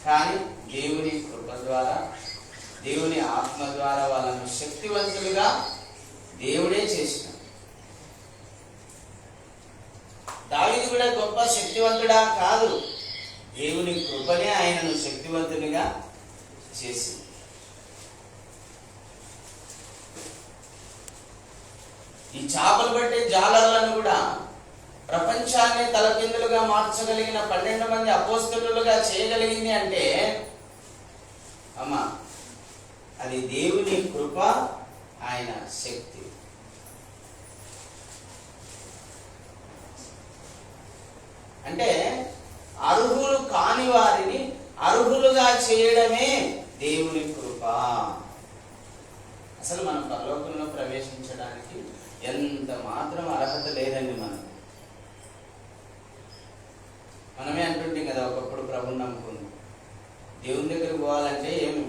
కానీ దేవుని కృప ద్వారా, దేవుని ఆత్మ ద్వారా వాళ్ళను శక్తివంతులుగా దేవుడే చేసినాడు. దావీదు కూడా గొప్ప శక్తివంతుడా కాదు, దేవుని కృపనే ఆయనను శక్తివంతునిగా చేసి. ఈ చేపలు పట్టే జాలర్లను కూడా ప్రపంచాన్ని తలకిందులుగా మార్చగలిగిన 12 మంది అపోస్తలులుగా చేయగలిగింది అంటే అది దేవుని కృప, ఆయన శక్తి. అంటే అర్హులు కాని వారిని అర్హులుగా చేయడమే దేవుని కృప. అసలు మనం పరలోకంలో ప్రవేశించడానికి ఎంత మాత్రం అర్హత లేదండి. మనమే అంటుంటాం కదా, ఒకప్పుడు ప్రభుని నమ్ముకుంది, దేవుని దగ్గరికి పోవాలంటే ఏమి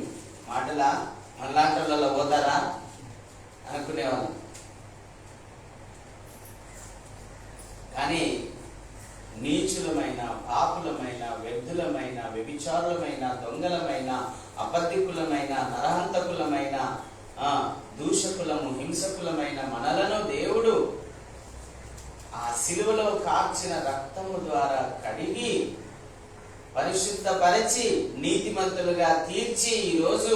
మాటలా, మనలాంటి వాళ్ళ పోతారా అనుకునేవాళ్ళం. కానీ నీచులమైన, పాపులమైన, వ్యర్థులమైన, వ్యభిచారులమైన, దొంగలమైన, అబద్ధికులమైన, నరహంతకులమైన, దూషకులము, హింసకులమైన మనలను దేవుడు ఆ శిలువలో కార్చిన రక్తము ద్వారా కడిగి పరిశుద్ధపరిచి నీతిమంతులుగా తీర్చి ఈరోజు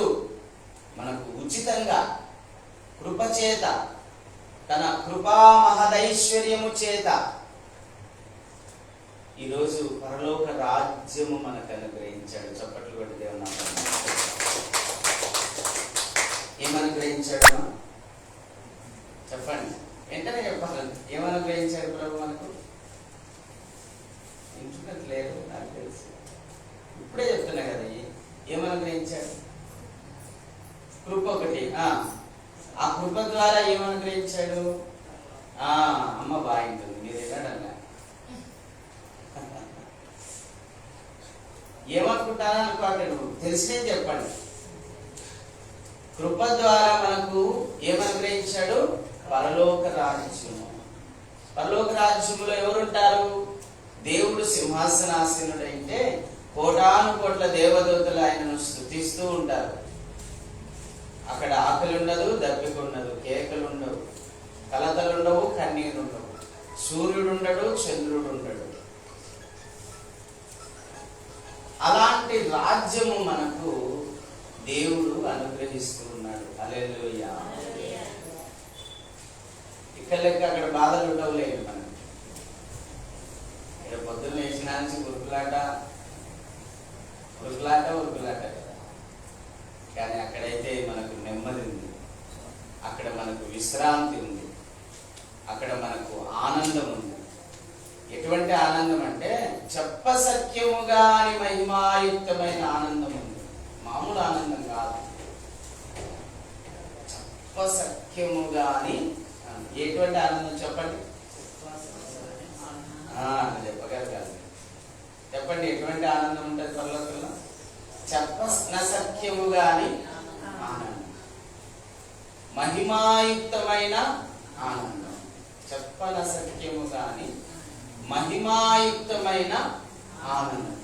మనకు ఉచితంగా కృపచేత తన కృపా మహదైశ్వర్యము చేత ఈరోజు పరలోక రాజ్యము మనకు అనుగ్రహించాడు. చప్పట్లు కొట్టి దేవుని ఏమనుగ్రహించాడు? చెప్పండి, వెంటనే చెప్పాలి. ఏమనుగ్రహించాడు ప్రభు మనకు? ఇంచుకోట్లేదు, నాకు తెలుసు, ఇప్పుడే చెప్తున్నా కదా. ఏమనుగ్రహించాడు? కృప ఒకటి. ఆ కృప ద్వారా ఏమనుగ్రహించాడు? అమ్మ బాగుంటుంది, మీరు వెళ్ళాడన్నా ఏమనుకుంటానో అనుకోండి, తెలిసినే చెప్పండి. కృప ద్వారా మనకు ఏమనుగ్రహించాడు? పరలోక రాజ్యము. పరలోక రాజ్యములో ఎవరుంటారు? దేవుడు సింహాసనాసీనుడైతే కోటాను కోట్ల దేవదూతలు ఆయనను స్తుతిస్తూ ఉంటారు. అక్కడ ఆకలి ఉండదు, దప్పిక ఉండదు, కేకలు ఉండవు, కలతలుండవు, కన్నీరు ఉండవు, సూర్యుడు ఉండడు, చంద్రుడు ఉండడు. అలాంటి రాజ్యము మనకు దేవుడు అనుగ్రహిస్తూ ఉన్నాడు. హల్లెలూయా. ఇక్కడ లెక్క అక్కడ బాధలు ఉండవు లేదు మనకు. ఇక్కడ పొద్దున్న లేచిన నుంచి ఉరుకులాట కదా. కానీ అక్కడైతే మనకు నెమ్మది ఉంది, అక్కడ మనకు విశ్రాంతి ఉంది, అక్కడ మనకు ఆనందం ఉంది. ఎటువంటి ఆనందం అంటే చెప్పసఖ్యముగా మహిమాయుక్తమైన ఆనందం ఉంది. మామూలు ఆనందం కాదు, చెప్పసఖ్యముగా. ఎటువంటి ఆనందం చెప్పండి? చెప్పగలగాలి. చెప్పండి, ఎటువంటి ఆనందం ఉంటుంది పరలోకంలో? చెప్పనసఖ్యముగా ఆనందం, మహిమాయుక్తమైన ఆనందం. చెప్పనసఖ్యముగా మహిమాయుక్తమైన ఆనందం.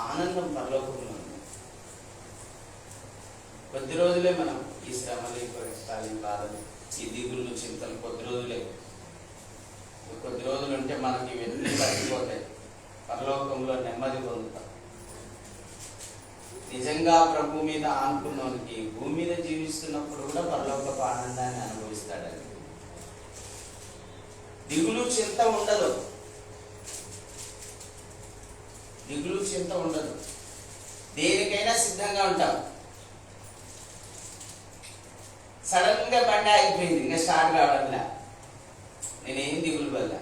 ఆనందం పరలోకంలో ఉంది. కొద్ది రోజులే మనం ఈ శ్రమలు, ఈ కష్టాలు, ఈ బాధలు, ఈ దిగులు, చింతలు కొద్ది రోజులే. కొద్ది రోజులు ఉంటే మనకి ఇవన్నీ పడిపోతాయి. పరలోకంలో నెమ్మది పొందుతాం. నిజంగా ప్రభు మీద ఆనుకున్నోనికి భూమి మీద జీవిస్తున్నప్పుడు కూడా పరలోకపు ఆనందాన్ని అనుభవిస్తాడని. దిగులు చింత ఉండదు, దిగులు చింత ఉండదు. దేనికైనా సిద్ధంగా ఉంటాం. సడన్ గా బండి ఆగిపోయింది, ఇంకా స్టార్ట్ కావడంలా, నేనేం దిగులు పడలే.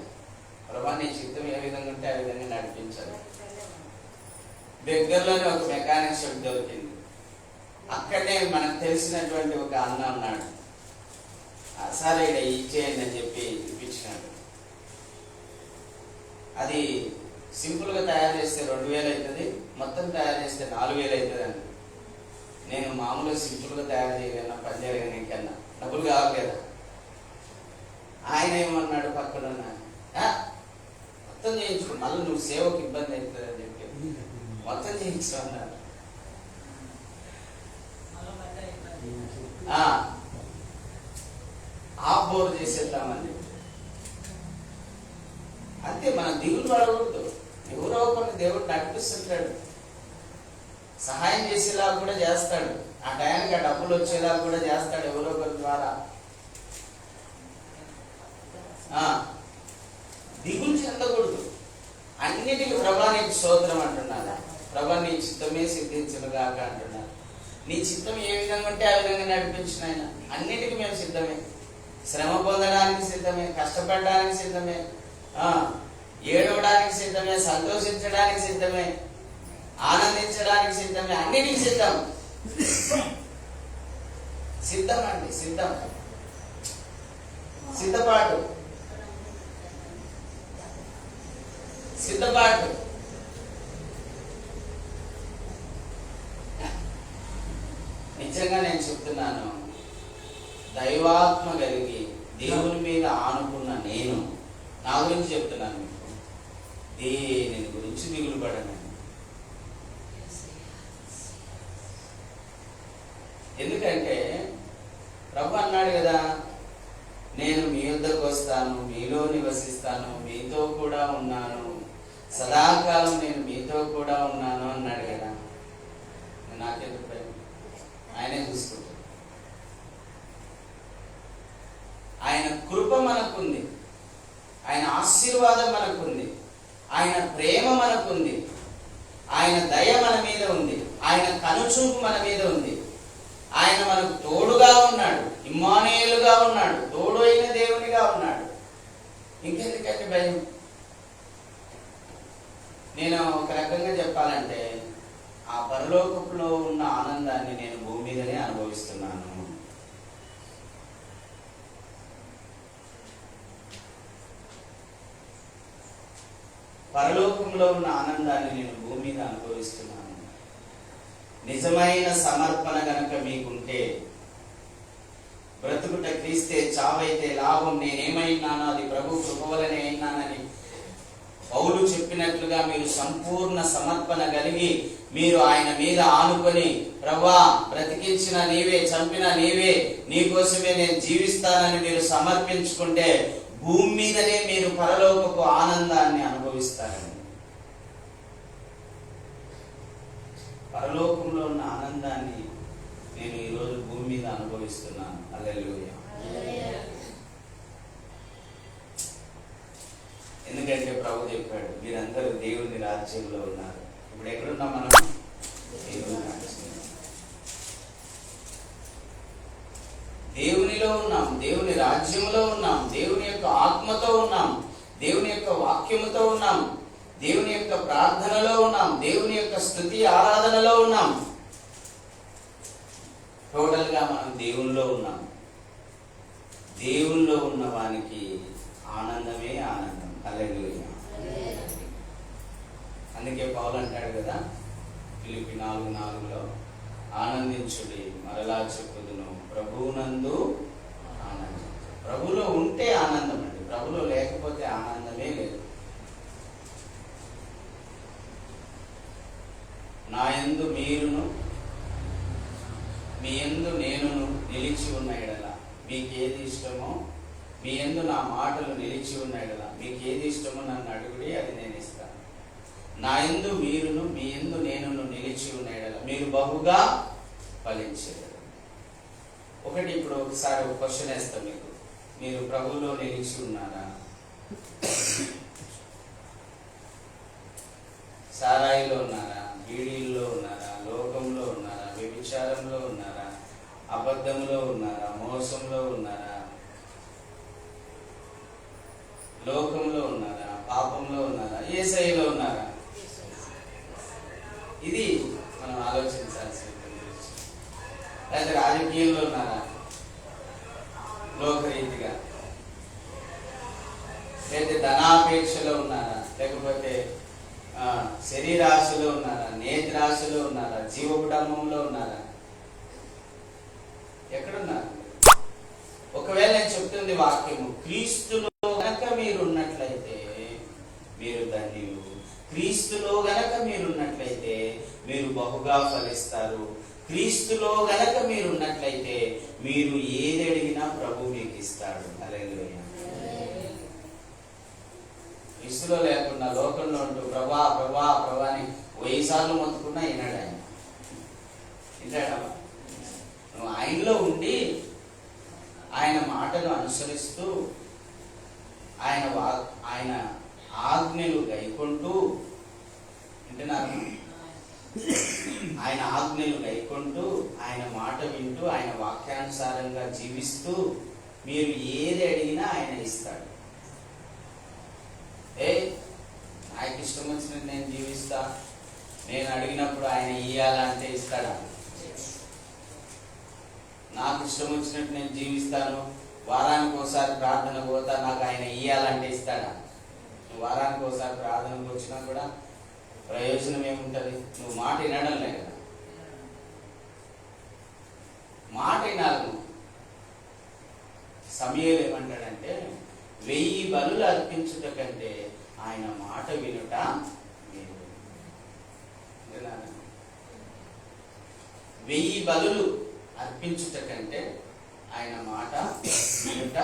ప్రభా నీ చిత్తం ఏ విధంగా ఉంటే ఆ విధంగా నడిపించాలి. దగ్గరలోనే ఒక మెకానిక్ షాప్ దొరికింది. అక్కడే మనకు తెలిసినటువంటి ఒక అన్న ఉన్నాడు. సరే ఇక్కడ ఇచ్చేయండి అని చెప్పి ఇప్పించినాడు. అది సింపుల్ గా తయారు చేస్తే 2000 అవుతుంది, మొత్తం తయారు చేస్తే 4000 అవుతుంది అండి. నేను మామూలుగా సింపుల్ గా తయారు చేయగలనా, పని చేయగలనా, డబ్బులు కావాలి కదా. ఆయన ఏమన్నాడు, పక్కన మొత్తం చేయించుకో, మళ్ళీ నువ్వు సేవకు ఇబ్బంది అవుతుంది అని చెప్పి మొత్తం చేయించు అన్నాడు. ఆఫ్ బోర్ చేసేద్దామని. అంతే, మనం దిగులు పడకూడదు. ఎవరో కొన్ని దేవుడు నడిపిస్తుంటాడు, సహాయం చేసేలా కూడా చేస్తాడు. ఆ టయానికి ఆ డబ్బులు వచ్చేలా కూడా చేస్తాడు ఎవరో ఒకరి ద్వారా. దిగులు చెందకూడదు. అన్నిటికీ ప్రభా నీకు స్తోత్రం అంటున్నారా? ప్రభా నీ చిత్తమే సిద్ధించునుగాక అంటున్నారు. నీ చిత్తం ఏ విధంగా ఉంటే ఆ విధంగా నడిపించిన ఆయన. అన్నిటికీ మేము సిద్ధమే, శ్రమ పొందడానికి సిద్ధమే, కష్టపడడానికి సిద్ధమే, ఏడవడానికి సిద్ధమే, సంతోషించడానికి సిద్ధమే, ఆనందించడానికి సిద్ధమే, అన్నిటికీ సిద్ధం. సిద్ధం అండి, సిద్ధం, సిద్ధపాటు, సిద్ధపాటు. నిజంగా నేను చెప్తున్నాను, దైవాత్మ కలిగి దేవుని మీద ఆనుకున్న నేను నా గురించి చెప్తున్నాను మీకు. దేని గురించి దిగులు పడను. ఎందుకంటే ప్రభు అన్నాడు కదా, నేను మీ యొద్దకు వస్తాను, మీలో నివసిస్తాను, మీతో కూడా ఉన్నాను, సదాకాలం నేను మీతో కూడా ఉన్నాను అన్నాడు కదా. నాకెందుకు భయం? ఆయనే చూసుకుంటాడు. ఆశీర్వాదం మనకుంది, ఆయన ప్రేమ మనకుంది, ఆయన దయ మన మీద ఉంది, ఆయన కనుచూపు మన మీద ఉంది, ఆయన మనకు తోడుగా ఉన్నాడు, ఇమ్మానుయేలుగా ఉన్నాడు, తోడు అయిన దేవునిగా ఉన్నాడు. ఇంకెందుకంటే భయం? నేను ఒక రకంగా చెప్పాలంటే ఆ పరలోకంలో ఉన్న ఆనందాన్ని నేను భూమి మీదనే అనుభవిస్తున్నాను. పరలోకంలో ఉన్న ఆనందాన్ని నేను భూమి మీద అనుభవిస్తున్నాను. నిజమైన సమర్పణ గనక మీకుంటే, బ్రతుకుట క్రీస్తే చావైతే లాభం, నేనేమైనానో అది ప్రభు కృప వలనే అయినానని పౌలు చెప్పినట్లుగా మీరు సంపూర్ణ సమర్పణ కలిగి మీరు ఆయన మీద ఆనుకొని, ప్రభువా బ్రతికించిన నీవే, చంపిన నీవే, నీకోసమే నేను జీవిస్తానని మీరు సమర్పించుకుంటే భూమి మీదనే మీరు పరలోకపు ఆనందాన్ని అనుభవిస్తారండి. పరలోకంలో ఉన్న ఆనందాన్ని నేను ఈరోజు భూమి మీద అనుభవిస్తున్నాను. హల్లెలూయా. ఎందుకంటే ప్రభు చెప్పాడు, మీరందరూ దేవుని రాజ్యంలో ఉన్నారు. ఇప్పుడు ఎక్కడున్నాం మనం? దేవుని రాజ్యంలో. దేవునిలో ఉన్నాం, దేవుని రాజ్యంలో ఉన్నాం, దేవుని యొక్క ఆత్మతో ఉన్నాం, దేవుని యొక్క వాక్యముతో ఉన్నాం, దేవుని యొక్క ప్రార్థనలో ఉన్నాం, దేవుని యొక్క స్తుతి ఆరాధనలో ఉన్నాం. టోటల్ గా మనం దేవునిలో ఉన్నాం. దేవునిలో ఉన్న వానికి ఆనందమే ఆనందం. హల్లెలూయా. అందుకే పౌలు అంటాడు కదా ఫిలిప్పీ 4:4 ఆనందించుడి, మరలా చెప్పుదును, ప్రభువునందు ఆనందం. ప్రభులో ఉంటే ఆనందం అండి, ప్రభులో లేకపోతే ఆనందమే లేదు. నా యందు మీరును మీ యందు నేనును నిలిచి ఉన్న ఎడల మీకేది ఇష్టమో, మీ యందు నా మాటలు నిలిచి ఉన్న ఎడల మీకేది ఇష్టమో నన్ను అడుగుడి, అది నేను ఇస్తాను. నా యందు మీరును మీ యందు నేనును నిలిచి ఉన్న ఎడల మీరు బహుగా ఫలించేది. ఒకటి ఇప్పుడు ఒకసారి ఒక క్వశ్చన్ వేస్తాం మీకు, మీరు ప్రభువులో నిలిచి ఉన్నారా? సారాయిలో ఉన్నారా? బీడీల్లో ఉన్నారా? లోకంలో ఉన్నారా? వ్యభిచారంలో ఉన్నారా? అబద్ధంలో ఉన్నారా? మోసంలో ఉన్నారా? లోకంలో ఉన్నారా? పాపంలో ఉన్నారా? యేసయ్యలో ఉన్నారా? ఇది మనం ఆలోచించాల్సిన విషయం. లేదా రాజకీయంలో ఉన్నారా? లోకరీతిగా. లేదా ధనాపేక్షలో ఉన్నారా? లేకపోతే శరీరాశలో ఉన్నారా? నేత్రాశలో ఉన్నారా? జీవకుటుంబంలో ఉన్నారా? ఎక్కడున్నారు? ఒకవేళ నేను చెప్తుంది వాక్యము, క్రీస్తులో గనక మీరున్నట్లయితే మీరు ధన్యులు, క్రీస్తులో గనక మీరున్నట్లయితే మీరు బహుగా ఫలిస్తారు, క్రీస్తులో గనక మీరున్నట్లయితే మీరు ఏది అడిగినా ప్రభు మీకు ఇస్తాడు. హల్లెలూయా. క్రీస్తులో లేకుండా లోకంలో ఉంటూ ప్రభా ప్రభా ప్రభా అని 1000 సార్లు మొత్తుకున్నా విన్నాడు ఆయన. వింటాడా? నువ్వు ఆయనలో ఉండి ఆయన మాటను అనుసరిస్తూ ఆయన ఆజ్ఞలు గైకొంటూ, వింటున్నారు? ఆయన ఆజ్ఞలు గైకొంటూ, ఆయన మాట వింటూ, ఆయన వాక్యానుసారంగా జీవిస్తూ మీరు ఏది అడిగినా ఆయన ఇస్తాడు. నాకు ఇష్టం వచ్చినట్టు నేను జీవిస్తా, నేను అడిగినప్పుడు ఆయన ఇయ్యాలంటే ఇస్తాడా? నాకు ఇష్టం వచ్చినట్టు నేను జీవిస్తాను, వారానికి ఒకసారి ప్రార్థన పోతా, నాకు ఆయన ఇయ్యాలంటే ఇస్తాడా? నువ్వు వారానికి ఒకసారి ప్రార్థనకు వచ్చినా కూడా ప్రయోజనం ఏముంటది? నువ్వు మాట వినడం లే కదా. మాట వినాలి. సమయంలో ఏమంటాడంటే 1000 బలులు అర్పించుట కంటే ఆయన మాట వినుట మేలు. 1000 బలులు అర్పించుట కంటే ఆయన మాట వినుట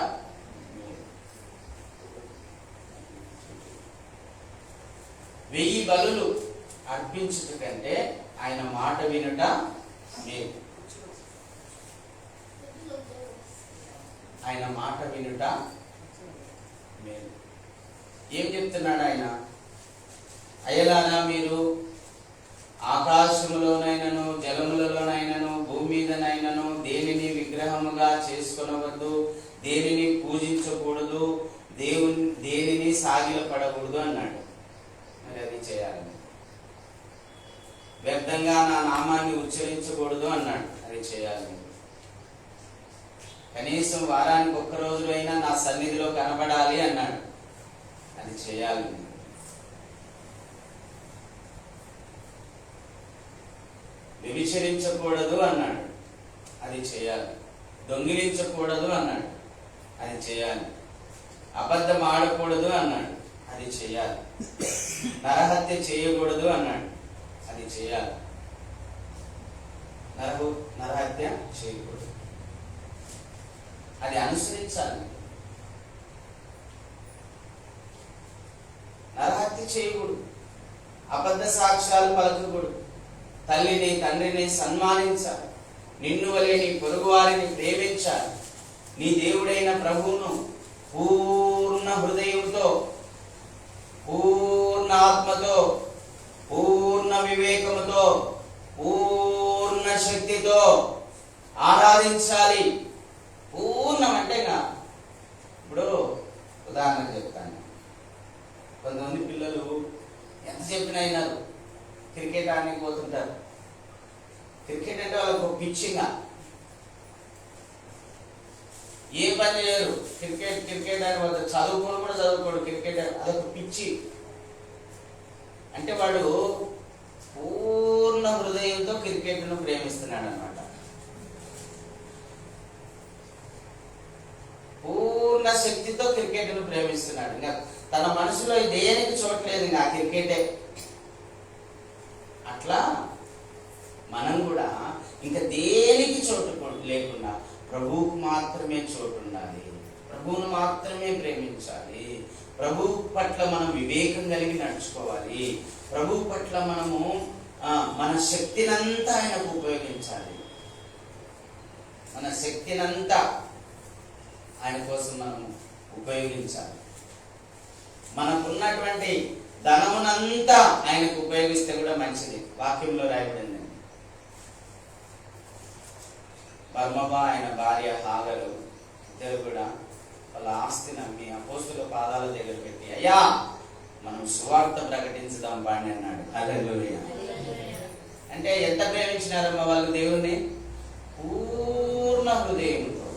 మేలు. 1000 బలులు అర్పించుట కంటే ఆయన మాట వినుట మేలు. ఆయన మాట వినుట మేలు. ఏం చెప్తున్నాడు ఆయన? అయ్యలారా, మీరు ఆకాశములోనైనను జలములలోనైనను భూమి మీదనైనను దేనిని విగ్రహముగా చేసుకొనవద్దు, దేనిని పూజించకూడదు, దేనిని సాగిలపడకూడదు అన్నాడు. మరి అది చేయాలి. వ్యర్థంగా నా నామాన్ని ఉచ్చరించకూడదు అన్నాడు. అది చేయాలి. కనీసం వారానికి ఒక్క రోజు అయినా నా సన్నిధిలో కనబడాలి అన్నాడు. అది చేయాలి. వ్యభిచరించకూడదు అన్నాడు. అది చేయాలి. దొంగిలించకూడదు అన్నాడు. అది చేయాలి. అబద్ధం ఆడకూడదు అన్నాడు. అది చేయాలి. నరహత్య చేయకూడదు అన్నాడు. అది చేయాలి. నరహత్య చేయకూడదు. అది అనుసరించాలి. నరహత్య చేయకూడదు. అబద్ధ సాక్ష్యాలు పలకకూడదు. తల్లిని తండ్రిని సన్మానించాలి. నిన్ను వలె నీ పొరుగు వారిని ప్రేమించాలి. నీ దేవుడైన ప్రభువును పూర్ణ హృదయంతో, పూర్ణ ఆత్మతో, పూర్ణ వివేకముతో, పూర్ణ శక్తితో ఆరాధించాలి. పూర్ణం అంటే ఇప్పుడు ఉదాహరణ చెప్తాను. కొంతమంది పిల్లలు ఎంత చెప్పినా అయినారు. క్రికెట్ ఆడడానికి పోతుంటారు. క్రికెట్ అంటే వాళ్ళకు పిచ్చింగా, ఏ పని చేయరు. క్రికెట్ అని వాళ్ళు చదువుకోడు కూడా చదువుకోడు. క్రికెట్ అదొక పిచ్చి. అంటే వాడు పూర్ణ హృదయంతో క్రికెట్ను ప్రేమిస్తున్నాడు అన్నమాట. పూర్ణ శక్తితో క్రికెట్ను ప్రేమిస్తున్నాడు. ఇంకా తన మనసులో దేనికి చోట్లేదు, ఇంకా క్రికెటే. అట్లా మనం కూడా ఇంకా దేనికి చోటు లేకుండా ప్రభువుకు మాత్రమే చోటు ఉండాలి. ప్రభువును మాత్రమే ప్రేమించాలి. ప్రభు పట్ల మనం వివేకం కలిగి నడుచుకోవాలి. ప్రభు పట్ల మనము మన శక్తినంతా ఆయనకు ఉపయోగించాలి. మన శక్తినంతా ఆయన కోసం మనం ఉపయోగించాలి. మనకున్నటువంటి ధనమునంతా ఆయనకు ఉపయోగిస్తే కూడా మంచిది. వాక్యంలో రాయబడింది. బర్మబా ఆయన భార్య హాగరు ఇద్దరు కూడా వాళ్ళ ఆస్తిని అమ్మి అపోస్తుల పాదాల దగ్గర పెట్టి, అయ్యా మనం సువార్త ప్రకటించుదాం బాండి అన్నాడు. హల్లెలూయా. అంటే ఎంత ప్రేమించినారమ్మ వాళ్ళు దేవుణ్ణి? పూర్ణ హృదయంతో,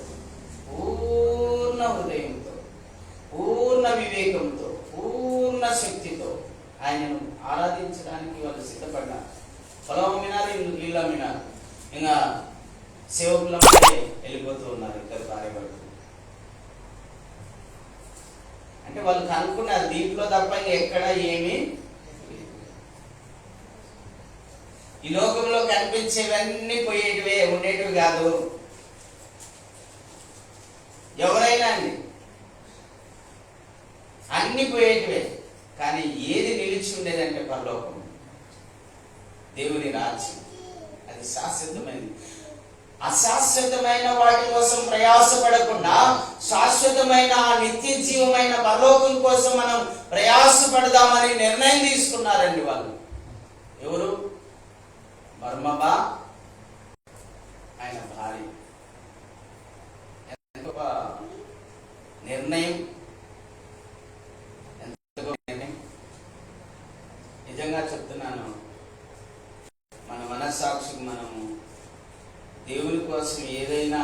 పూర్ణ హృదయంతో, పూర్ణ వివేకంతో, పూర్ణ శక్తితో ఆయనను ఆరాధించడానికి వాళ్ళు సిద్ధపడ్డారు. పొలం అమ్మినారు, ఇల్లు అమ్మినారు. ఇంకా సేవకులమ్మే వెళ్ళిపోతూ ఉన్నారు ఇద్దరు భార్యభర్తలు. అంటే వాళ్ళు కనుక్కున్నారు దీంట్లో తప్ప ఎక్కడ ఏమీ ఈ లోకంలో కనిపించేవన్నీ పోయేటివే, ఉండేటివి కాదు. ఎవరైనా అండి అన్ని పోయేటివే. కానీ ఏది నిలిచి ఉండేదంటే పరలోకం, దేవుని రాజ్యం. అది శాశ్వతమైనది. అశాశ్వతమైన వాటి కోసం ప్రయాసపడకుండా శాశ్వతమైన నిత్య జీవమైన పరలోకం కోసం మనం ప్రయాసపడదామని నిర్ణయం తీసుకున్నారండి వాళ్ళు. ఎవరు? బర్మబా ఆయన భార్య. ఎంత గొప్ప నిర్ణయం, ఎంత గొప్ప నిర్ణయం. నిజంగా చెప్తున్నాను, మన మనస్సాక్షికి మనము దేవుని కోసం ఏదైనా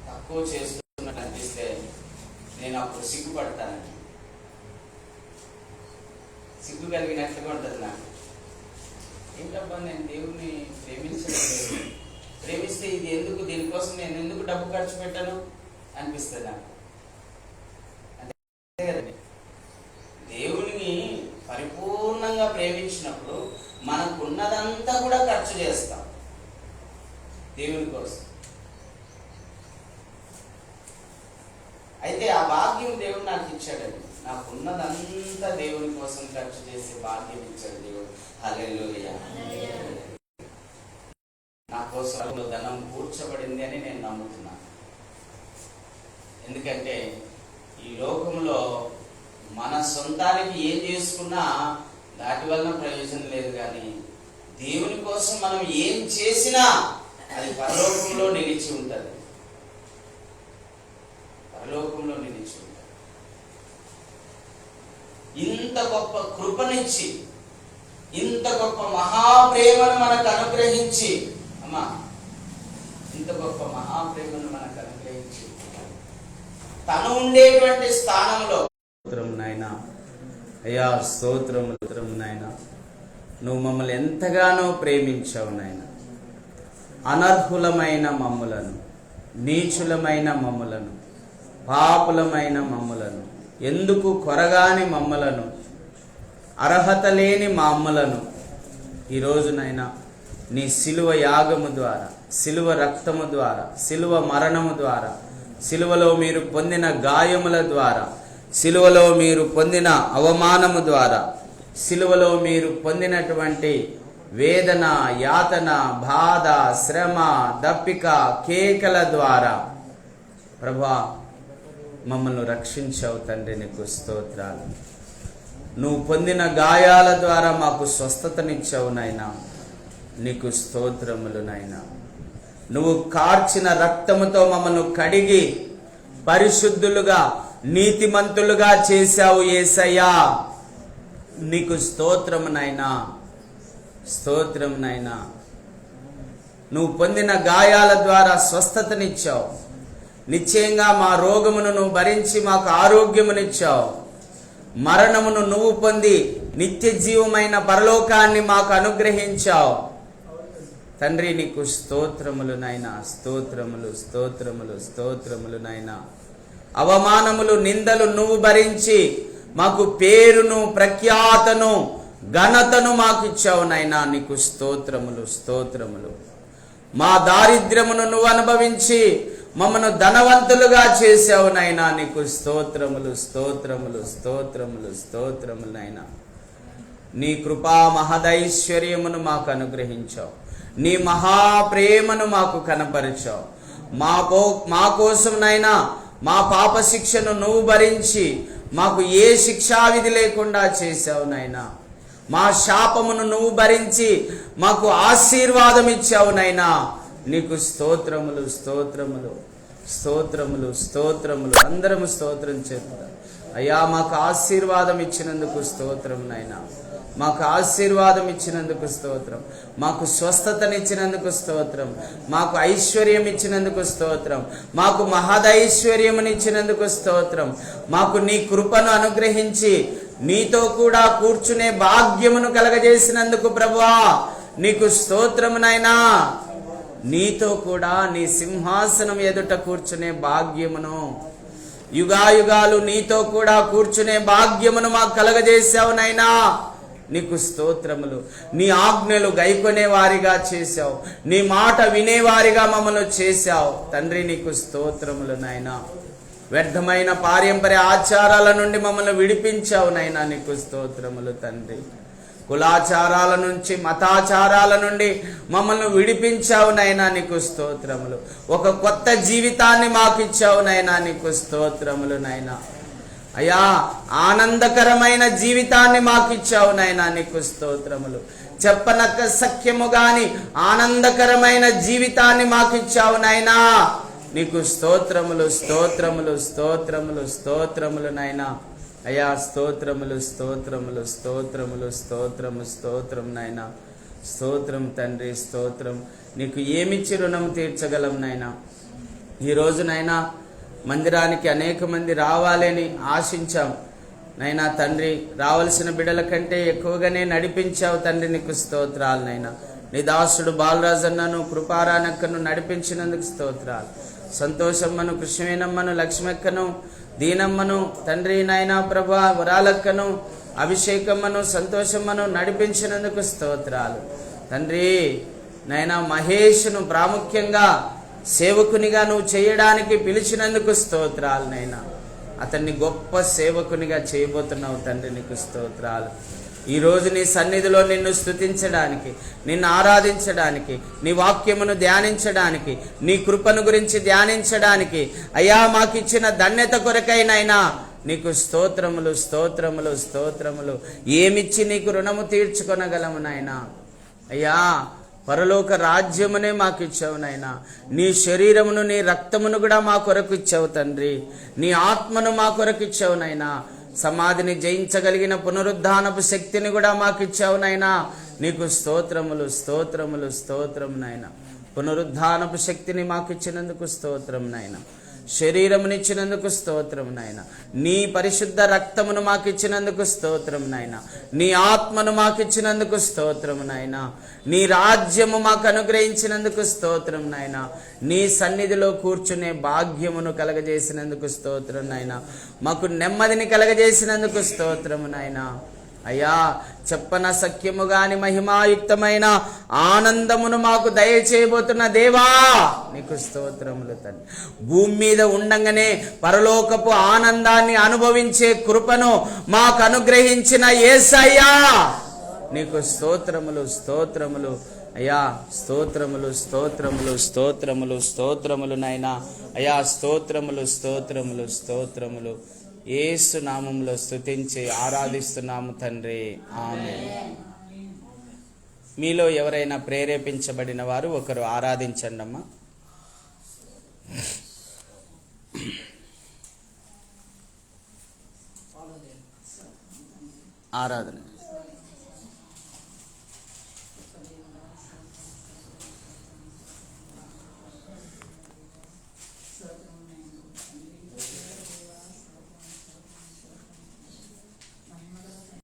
తక్కువ చేస్తున్నట్టు అనిపిస్తే నేను అప్పుడు సిగ్గుపడతానండి. సిగ్గు కలిగినట్లుగా ఉంటుంది నాకు. ఏంటబ్బా నేను దేవుణ్ణి ప్రేమించడం లేదు, ప్రేమిస్తే ఇది ఎందుకు, దీనికోసం నేను ఎందుకు డబ్బు ఖర్చు పెట్టాను అనిపిస్తుంది నాకు. అంతే కదండి. దేవుని పరిపూర్ణంగా ప్రేమించినప్పుడు మనకున్నదంతా కూడా ఖర్చు చేస్తాం దేవుని కోసం. అయితే ఆ భాగ్యం దేవుడు నాకు ఇచ్చాడండి. నాకున్నదంతా దేవుని కోసం ఖర్చు చేసే భాగ్యం ఇచ్చాడు దేవుడు. హల్లెలూయా. నా కోసం ధనం కూర్చబడింది అని నేను నమ్ముతున్నాను. ఎందుకంటే ఈ లోకంలో మన సొంతానికి ఏం చేసుకున్నా దాటి వలన ప్రయోజనం లేదు, కానీ దేవుని కోసం మనం ఏం చేసినా అది పరలోకంలో నిలిచి ఉంటుంది. పరలోకంలో నిలిచి ఉంటుంది. ఇంత గొప్ప కృపనిచ్చి, ఇంత గొప్ప మహాప్రేమను మనకు అనుగ్రహించి, అమ్మా ఇంత గొప్ప మహాప్రేమను మనకు అనుగ్రహించి తను ఉండేటువంటి స్థానంలో స్తోత్రం నాయనా, అయ్యా స్తోత్రం నాయనా, నువ్వు మమ్మల్ని ఎంతగానో ప్రేమించావు నాయన. అనర్హులమైన మమ్ములను, నీచులమైన మమ్ములను, పాపులమైన మమ్ములను, ఎందుకు కొరగాని మమ్మలను, అర్హత లేని మా అమ్మలను ఈరోజునైనా నీ సిలువ యాగము ద్వారా, సిలువ రక్తము ద్వారా, సిలువ మరణము ద్వారా, సిలువలో మీరు పొందిన గాయముల ద్వారా, సిలువలో మీరు పొందిన అవమానము ద్వారా, సిలువలో మీరు పొందినటువంటి వేదన, యాతన, బాధ, శ్రమ, దప్పిక, కేకల ద్వారా ప్రభువా మమ్మల్ని రక్షించావు తండ్రి. నీకు స్తోత్రాలు. నువ్వు పొందిన గాయాల ద్వారా మాకు స్వస్థతనిచ్చావు నాయనా. నీకు స్తోత్రములు నాయనా. నువ్వు కార్చిన రక్తముతో మమ్మల్ని కడిగి పరిశుద్ధులుగా, నీతిమంతులుగా చేశావు యేసయ్యా. నీకు స్తోత్రము నాయనా, స్తోత్రం నాయనా. నువ్వు పొందిన గాయాల ద్వారా స్వస్థతనిచ్చావు. నిశ్చయంగా మా రోగమును నువ్వు భరించి మాకు ఆరోగ్యమునిచ్చావు. మరణమును నువ్వు పొంది నిత్య జీవమైన పరలోకాన్ని మాకు అనుగ్రహించావు తండ్రి. నీకు స్తోత్రములు నాయనా, స్తోత్రములు, స్తోత్రములు, స్తోత్రములు నాయనా. అవమానములు, నిందలు నువ్వు భరించి మాకు పేరును, ప్రఖ్యాతను, ఘనతను మాకు ఇచ్చావు నాయనా. నీకు స్తోత్రములు, స్తోత్రములు. మా దారిద్ర్యమును నువ్వు అనుభవించి మమ్మను ధనవంతులుగా చేశావు నాయనా. నీకు స్తోత్రములు, స్తోత్రములు, స్తోత్రములు, స్తోత్రములు నాయనా. నీ కృపా మహదైశ్వర్యమును మాకు అనుగ్రహించావు. నీ మహాప్రేమను మాకు కనపరిచావు. మా కోసం నాయనా మా పాప శిక్షను నువ్వు భరించి మాకు ఏ శిక్షావిధి లేకుండా చేశావు నాయనా. మా శాపమును నువ్వు భరించి మాకు ఆశీర్వాదం ఇచ్చావు నాయనా. నీకు స్తోత్రములు, స్తోత్రములు, స్తోత్రములు, స్తోత్రములు. అందరము స్తోత్రం చేద్దాం. అయ్యా మాకు ఆశీర్వాదం ఇచ్చినందుకు స్తోత్రం నాయనా. మాకు ఆశీర్వాదం ఇచ్చినందుకు స్తోత్రం. మాకు స్వస్థతనిచ్చినందుకు స్తోత్రం. మాకు ఐశ్వర్యం ఇచ్చినందుకు స్తోత్రం. మాకు మహదైశ్వర్యమునిచ్చినందుకు స్తోత్రం. మాకు నీ కృపను అనుగ్రహించి నీతో కూడా కూర్చునే భాగ్యమును కలగజేసినందుకు ప్రభువా నీకు స్తోత్రము నాయనా. నీతో కూడా నీ సింహాసనం ఎదుట కూర్చునే భాగ్యమును, యుగాయుగాలు నీతో కూడా కూర్చునే భాగ్యమును మాకు కలగజేశావు నాయనా. నీకు స్తోత్రములు. నీ ఆజ్ఞలు గైకొనే వారిగా చేశావు. నీ మాట వినేవారిగా మమ్మల్ని చేశావు తండ్రి. నీకు స్తోత్రములు నాయనా. వ్యర్థమైన పారంపర్య ఆచారాల నుండి మమ్మల్ని విడిపించావు నాయనా. నీకు స్తోత్రములు తండ్రి. కులాచారాల నుంచి, మతాచారాల నుండి మమ్మల్ని విడిపించావు నాయనా. నీకు స్తోత్రములు. ఒక కొత్త జీవితాన్ని మాకు ఇచ్చావు నాయనా. నీకు స్తోత్రములు నాయనా. అయ్యా ఆనందకరమైన జీవితాన్ని మాకు ఇచ్చావు నాయనా. నీకు స్తోత్రములు. చెప్పనక్క సఖ్యము గాని ఆనందకరమైన జీవితాన్ని మాకు ఇచ్చావు నాయనా. నీకు స్తోత్రములు, స్తోత్రములు, స్తోత్రములు, స్తోత్రములు నాయనా. అయ్యా స్తోత్రములు, స్తోత్రములు, స్తోత్రములు, స్తోత్రము, స్తోత్రం నాయనా. స్తోత్రం తండ్రి, స్తోత్రం. నీకు ఏమిచ్చి రుణం తీర్చగలం నాయనా. ఈరోజు నాయనా మందిరానికి అనేక మంది రావాలని ఆశించాం నైనా తండ్రి. రావాల్సిన బిడ్డల కంటే ఎక్కువగానే నడిపించావు తండ్రి. నీకు స్తోత్రాలు నైనా. నీ దాసుడు బాలరాజన్నను, కృపారానక్కను నడిపించినందుకు స్తోత్రాలు. సంతోషమ్మను, కృష్ణవేనమ్మను, లక్ష్మక్కను, దీనమ్మను తండ్రి నాయనా ప్రభా, వరాలక్కను, అభిషేకమ్మను, సంతోషమ్మను నడిపించినందుకు స్తోత్రాలు తండ్రి. నాయనా మహేష్ను ప్రాముఖ్యంగా సేవకునిగా నువ్వు చేయడానికి పిలిచినందుకు స్తోత్రాలు నైనా. అతన్ని గొప్ప సేవకునిగా చేయబోతున్నావు తండ్రి. నీకు స్తోత్రాలు. ఈరోజు నీ సన్నిధిలో నిన్ను స్తుతించడానికి, నిన్ను ఆరాధించడానికి, నీ వాక్యమును ధ్యానించడానికి, నీ కృపను గురించి ధ్యానించడానికి అయ్యా మాకిచ్చిన ధన్యత కొరకైనైనా నీకు స్తోత్రములు స్తోత్రములు స్తోత్రములు. ఏమిచ్చి నీకు రుణము తీర్చుకొనగలము నాయనా. అయ్యా, పరలోక రాజ్యమునే మాకు ఇచ్చావు నాయనా. నీ శరీరమును నీ రక్తమును కూడా మా కొరకు ఇచ్చావు తండ్రి. నీ ఆత్మను మా కొరకు ఇచ్చావు నాయనా. సమాధిని జయించగలిగిన పునరుద్ధానపు శక్తిని కూడా మాకు ఇచ్చావు నాయనా. నీకు స్తోత్రములు స్తోత్రములు స్తోత్రము నాయనా. పునరుద్ధానపు శక్తిని మాకు ఇచ్చినందుకు స్తోత్రం నాయనా. శరీరమునిచ్చినందుకు స్తోత్రం నాయన. నీ పరిశుద్ధ రక్తమును మాకు ఇచ్చినందుకు స్తోత్రం నాయన. నీ ఆత్మను మాకు ఇచ్చినందుకు స్తోత్రం నాయన. నీ రాజ్యము మాకు అనుగ్రహించినందుకు స్తోత్రం నాయన. నీ సన్నిధిలో కూర్చునే భాగ్యమును కలగజేసినందుకు స్తోత్రం నాయన. మాకు నెమ్మదిని కలగజేసినందుకు స్తోత్రము నాయన. అయ్యా, చెప్పన సఖ్యము గాని మహిమాయుక్తమైన ఆనందమును మాకు దయచేయబోతున్న దేవా, నీకు స్తోత్రములు తండ్రి. భూమి మీద ఉండంగానే పరలోకపు ఆనందాన్ని అనుభవించే కృపను మాకు అనుగ్రహించిన యేసయ్యా, నీకు స్తోత్రములు స్తోత్రములు అయ్యా. స్తోత్రములు స్తోత్రములు స్తోత్రములు స్తోత్రములు నాయనా. అయ్యా, స్తోత్రములు స్తోత్రములు స్తోత్రములు. యేసు నామములో స్తుతించి ఆరాధిస్తున్నాము తండ్రి. ఆమేన్. మీలో ఎవరైనా ప్రేరేపించబడిన వారు ఒకరు ఆరాధించండి అమ్మా. ఆరాధన.